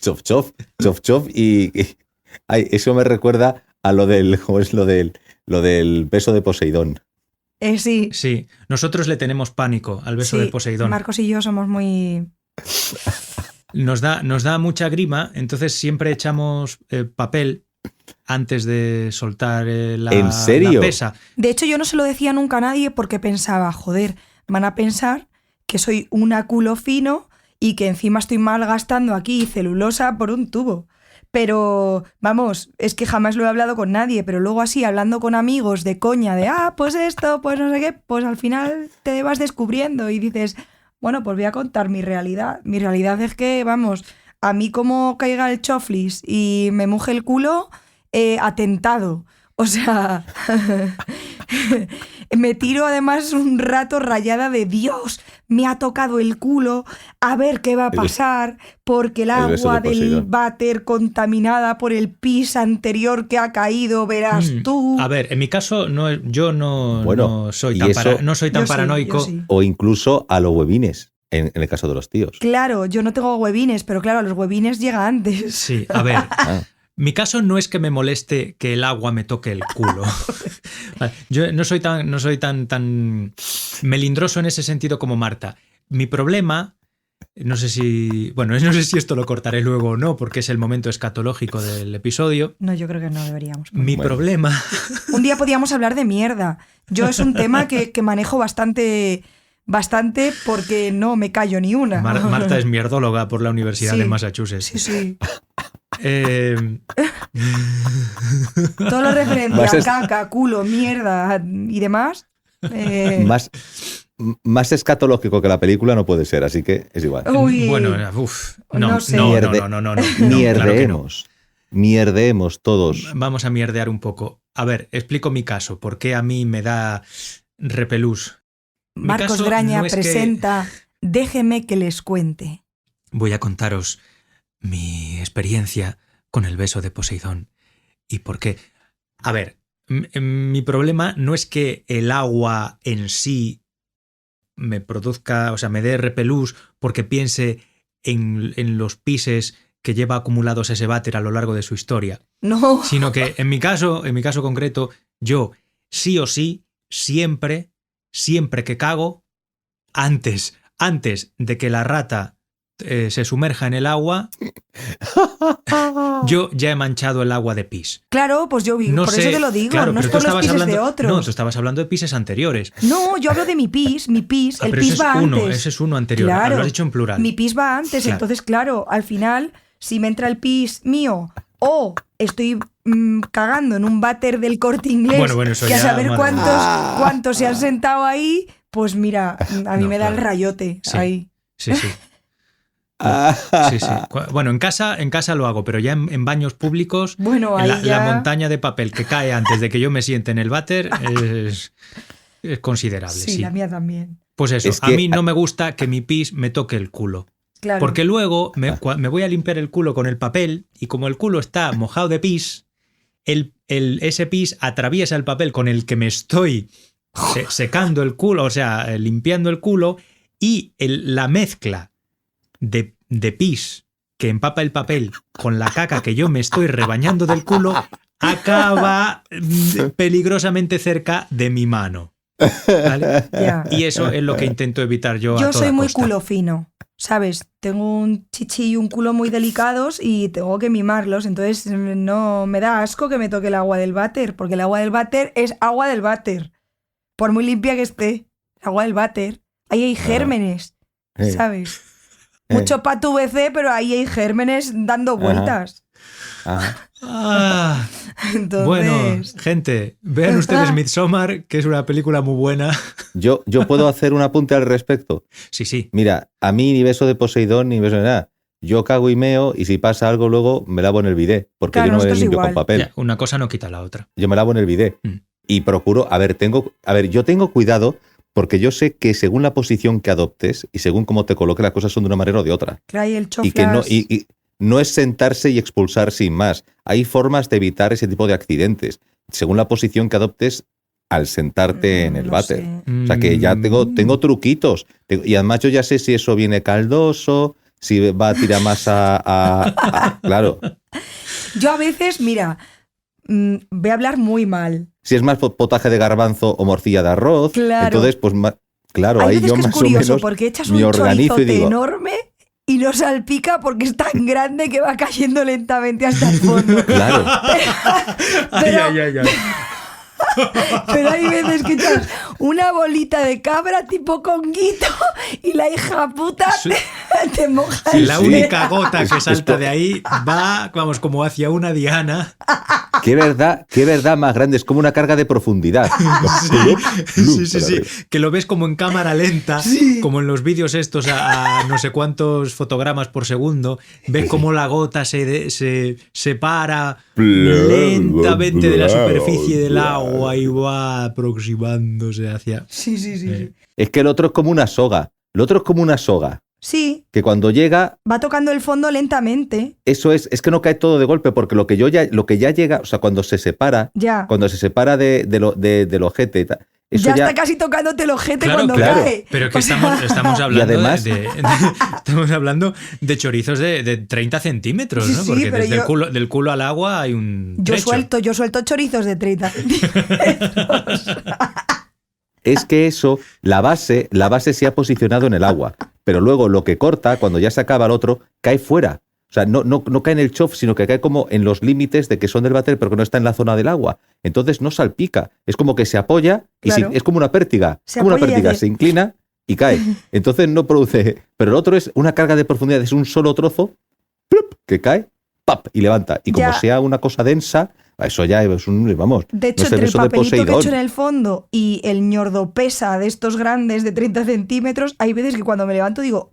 E: chof, chof, chof, chof ay, eso me recuerda a lo del, ¿cómo es lo del beso de Poseidón?
D: Sí.
C: Sí, nosotros le tenemos pánico al beso
D: Sí,
C: de Poseidón.
D: Marcos y yo somos muy...
C: Nos da mucha grima, entonces siempre echamos papel antes de soltar
E: ¿En serio?
C: la pesa.
D: De hecho, yo no se lo decía nunca a nadie porque pensaba, joder, van a pensar que soy una culo fino y que encima estoy malgastando aquí celulosa por un tubo. Pero, vamos, es que jamás lo he hablado con nadie, pero luego así, hablando con amigos de coña, de, pues esto, pues no sé qué, pues al final te vas descubriendo y dices, bueno, pues voy a contar mi realidad. Mi realidad es que, vamos, a mí como caiga el choflis y me moje el culo, atentado. O sea, me tiro además un rato rayada de Dios, me ha tocado el culo, a ver qué va a pasar, porque el
E: beso
D: agua
E: de
D: del
E: Poseidón.
D: váter contaminada por el pis anterior que ha caído, verás tú.
C: A ver, en mi caso yo no soy
E: y
C: tan,
E: eso-
C: no soy tan
D: Yo sí,
C: paranoico.
D: yo sí.
E: O incluso a los huevines, en el caso de los tíos.
D: Claro, yo no tengo huevines, pero claro, a los huevines llega antes.
C: Sí, a ver.
E: Ah,
C: Mi caso no es que me moleste que el agua me toque el culo. Yo no soy tan melindroso en ese sentido como Marta. Mi problema No sé si. Bueno, no sé si esto lo cortaré luego o no, porque es el momento escatológico del episodio.
D: No, yo creo que no deberíamos.
C: Mi problema.
D: Un día podíamos hablar de mierda. Yo es un tema que manejo bastante porque no me callo ni una.
C: Marta es mierdóloga por la Universidad
D: Sí.
C: de Massachusetts.
D: Sí.
C: Eh,
D: Todo lo referente
E: Vas
D: a
E: a-
D: caca, culo, mierda y demás.
E: Más escatológico que la película no puede ser, así que es igual.
D: Uy,
C: bueno, uff. No,
D: No sé.
C: no,
E: Mierde-
C: no, claro que no.
E: Mierdeemos. Mierdeemos todos.
C: Vamos a mierdear un poco. A ver, explico mi caso. ¿Por qué a mí me da repelús? Mi
D: Marcos
C: caso
D: Graña
C: no es que-
D: presenta Déjeme que les cuente.
C: Voy a contaros mi experiencia con el beso de Poseidón. ¿Y por qué? A ver, mi problema no es que el agua en sí me produzca, o sea, me dé repelús porque piense en los pises que lleva acumulados ese váter a lo largo de su historia,
D: No.
C: sino que en mi caso concreto, yo sí o sí, siempre que cago, antes de que la rata se sumerja en el agua, yo ya he manchado el agua de pis.
D: Claro, pues yo
C: No
D: por
C: sé,
D: eso te lo digo,
C: claro,
D: no es
C: pero tú
D: por los
C: estabas
D: pises de
C: hablando,
D: otros.
C: no, tú estabas hablando de pises anteriores.
D: No, yo hablo de mi pis,
C: Ah,
D: el
C: pero
D: pis
C: ese
D: va
C: es uno,
D: antes.
C: ese es uno anterior.
D: Claro.
C: Lo has dicho en plural.
D: Mi pis va antes,
C: Claro.
D: entonces claro, al final, si me entra el pis mío o estoy cagando en un váter del Corte Inglés,
C: Bueno, eso
D: que a
C: ya,
D: saber
C: madre mía.
D: cuántos se han sentado ahí, pues mira, a mí
C: No,
D: me da el
C: claro.
D: rayote
C: Sí.
D: ahí.
C: Sí. Sí. Bueno, en casa lo hago, pero ya en baños públicos,
D: Bueno, ahí
C: la
D: ya...
C: montaña de papel que cae antes de que yo me siente en el váter es considerable.
D: Sí,
C: Sí.
D: la mía también.
C: Pues eso,
E: Es
C: a
E: que-
C: mí no me gusta que mi pis me toque el culo.
D: Claro.
C: Porque luego me voy a limpiar el culo con el papel y como el culo está mojado de pis, ese pis atraviesa el papel con el que me estoy secando el culo, o sea, limpiando el culo, y la mezcla de pis que empapa el papel con la caca que yo me estoy rebañando del culo acaba peligrosamente cerca de mi mano. ¿Vale?
D: Ya.
C: Y eso es lo que intento evitar yo a
D: Yo
C: toda
D: soy muy
C: costa.
D: culo fino, ¿sabes? Tengo un chichi y un culo muy delicados y tengo que mimarlos, entonces no me da asco que me toque el agua del váter, porque el agua del váter es agua del váter. Por muy limpia que esté, agua del váter. Ahí hay gérmenes, ¿sabes? Mucho pato VC, pero ahí hay gérmenes dando vueltas.
E: Ajá.
C: Ah,
D: Entonces,
C: bueno, gente, vean ustedes Midsommar, que es una película muy buena.
E: Yo puedo hacer un apunte al respecto.
C: Sí.
E: Mira, a mí ni beso de Poseidón ni beso de nada. Yo cago y meo y si pasa algo luego me lavo en el bidé, porque
D: Claro,
E: yo no me
D: nosotros
E: limpio
D: igual.
E: con papel.
C: Ya, una cosa no quita la otra.
E: Yo me lavo en el bidé.
C: Mm.
E: Y procuro, yo tengo cuidado porque yo sé que según la posición que adoptes y según cómo te coloque las cosas son de una manera o de otra.
D: que hay el
E: Y que no,
D: choflas.
E: y no es sentarse y expulsar sin más. Hay formas de evitar ese tipo de accidentes, según la posición que adoptes al sentarte en el
D: No
E: váter.
D: sé.
E: O sea que ya tengo truquitos. Y además yo ya sé si eso viene caldoso, si va a tirar más claro.
D: Yo a veces, mira, voy a hablar muy mal.
E: Si es más potaje de garbanzo o morcilla de arroz,
D: Claro.
E: entonces pues claro,
D: Hay
E: ahí
D: veces
E: yo
D: que es
E: más o
D: curioso
E: menos
D: porque echas
E: me
D: un
E: organizo y
D: chorizote
E: digo,
D: enorme y no salpica porque es tan grande que va cayendo lentamente hasta el fondo.
E: claro.
D: Pero-
C: ay.
D: Pero hay veces que echas una bolita de cabra tipo conguito y la hija puta
C: Sí.
D: te moja
E: Sí,
D: el
C: La
E: sí.
C: única gota que salta
E: Esto-
C: de ahí va, vamos, como hacia una diana.
E: Qué verdad más grande, es como una carga de profundidad.
C: Sí. Que lo ves como en cámara lenta, como en los vídeos estos a no sé cuántos fotogramas por segundo. Ves como la gota se separa lentamente de la superficie del agua y va aproximándose hacia...
D: Sí.
E: Es que el otro es como una soga. El otro es como una soga.
D: Sí,
E: Que cuando llega,
D: va tocando el fondo lentamente.
E: eso es que no cae todo de golpe, porque lo que ya llega, o sea, cuando se separa
D: Ya.
E: del ojete, eso
D: Ya
E: ya,
D: está casi tocándote el ojete
C: Claro,
D: cuando
E: claro.
D: cae.
C: Pero que
D: O sea,
C: estamos hablando
E: además-
C: estamos hablando de chorizos de 30 centímetros,
D: Sí,
C: ¿no?
D: sí,
C: Porque
D: pero
C: desde
D: yo-
C: del culo al agua hay un
D: yo
C: trecho.
D: suelto chorizos de 30 centímetros.
E: es que eso, la base se ha posicionado en el agua, pero luego lo que corta, cuando ya se acaba el otro, cae fuera. O sea, no cae en el chof, sino que cae como en los límites de que son del váter, pero que no está en la zona del agua. Entonces no salpica. Es como que se apoya y
D: Claro.
E: es como una pértiga.
D: Se
E: Como una
D: apoya y
E: pértiga,
D: hace-
E: se inclina y cae. Entonces no produce... Pero el otro es una carga de profundidad, es un solo trozo ¡plup! Que cae, ¡pap! Y levanta. Y como
D: Ya.
E: sea una cosa densa, eso ya es un... Vamos,
D: De hecho,
E: no sé,
D: entre el
E: eso de
D: papelito que he
E: Poseidón.
D: hecho en el fondo y el ñordopesa de estos grandes de 30 centímetros, hay veces que cuando me levanto digo,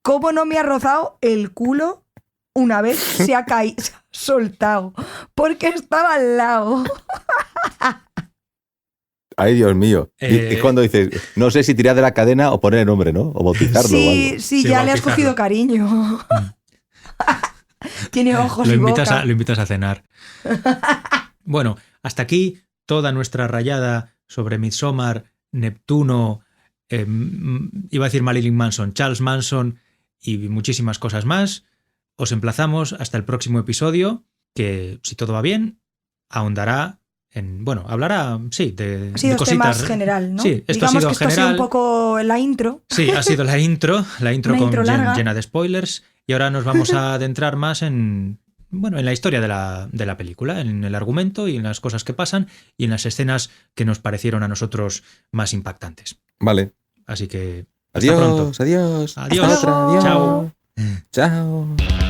D: ¿cómo no me ha rozado el culo una vez se ha caído, se ha soltado? Porque estaba al lado.
E: Ay, Dios mío. Y es cuando dices, no sé si tirar de la cadena o poner el nombre, ¿no? O bautizarlo o algo.
D: Sí,
C: Sí,
D: ya le has
C: bautizarlo.
D: cogido cariño. Tiene ojos
C: Lo
D: y
C: invitas,
D: boca.
C: lo invitas a cenar. Bueno, hasta aquí toda nuestra rayada sobre Midsommar, Neptuno, iba a decir Marilyn Manson, Charles Manson y muchísimas cosas más. Os emplazamos hasta el próximo episodio, que si todo va bien, ahondará en... Bueno, hablará, sí, de,
D: Ha sido
C: de
D: este más
C: cositas.
D: general, ¿no?
C: Sí, esto
D: Digamos
C: ha sido
D: que esto
C: general.
D: ha sido un poco la intro.
C: Sí, ha sido la intro
D: Una
C: con
D: intro larga.
C: llena de spoilers. Y ahora nos vamos a adentrar más en la historia de la película, en el argumento y en las cosas que pasan y en las escenas que nos parecieron a nosotros más impactantes.
E: Vale.
C: Así que hasta pronto.
E: Adiós, adiós.
C: Adiós.
E: Hasta otra, adiós.
C: Chao.
E: Chao.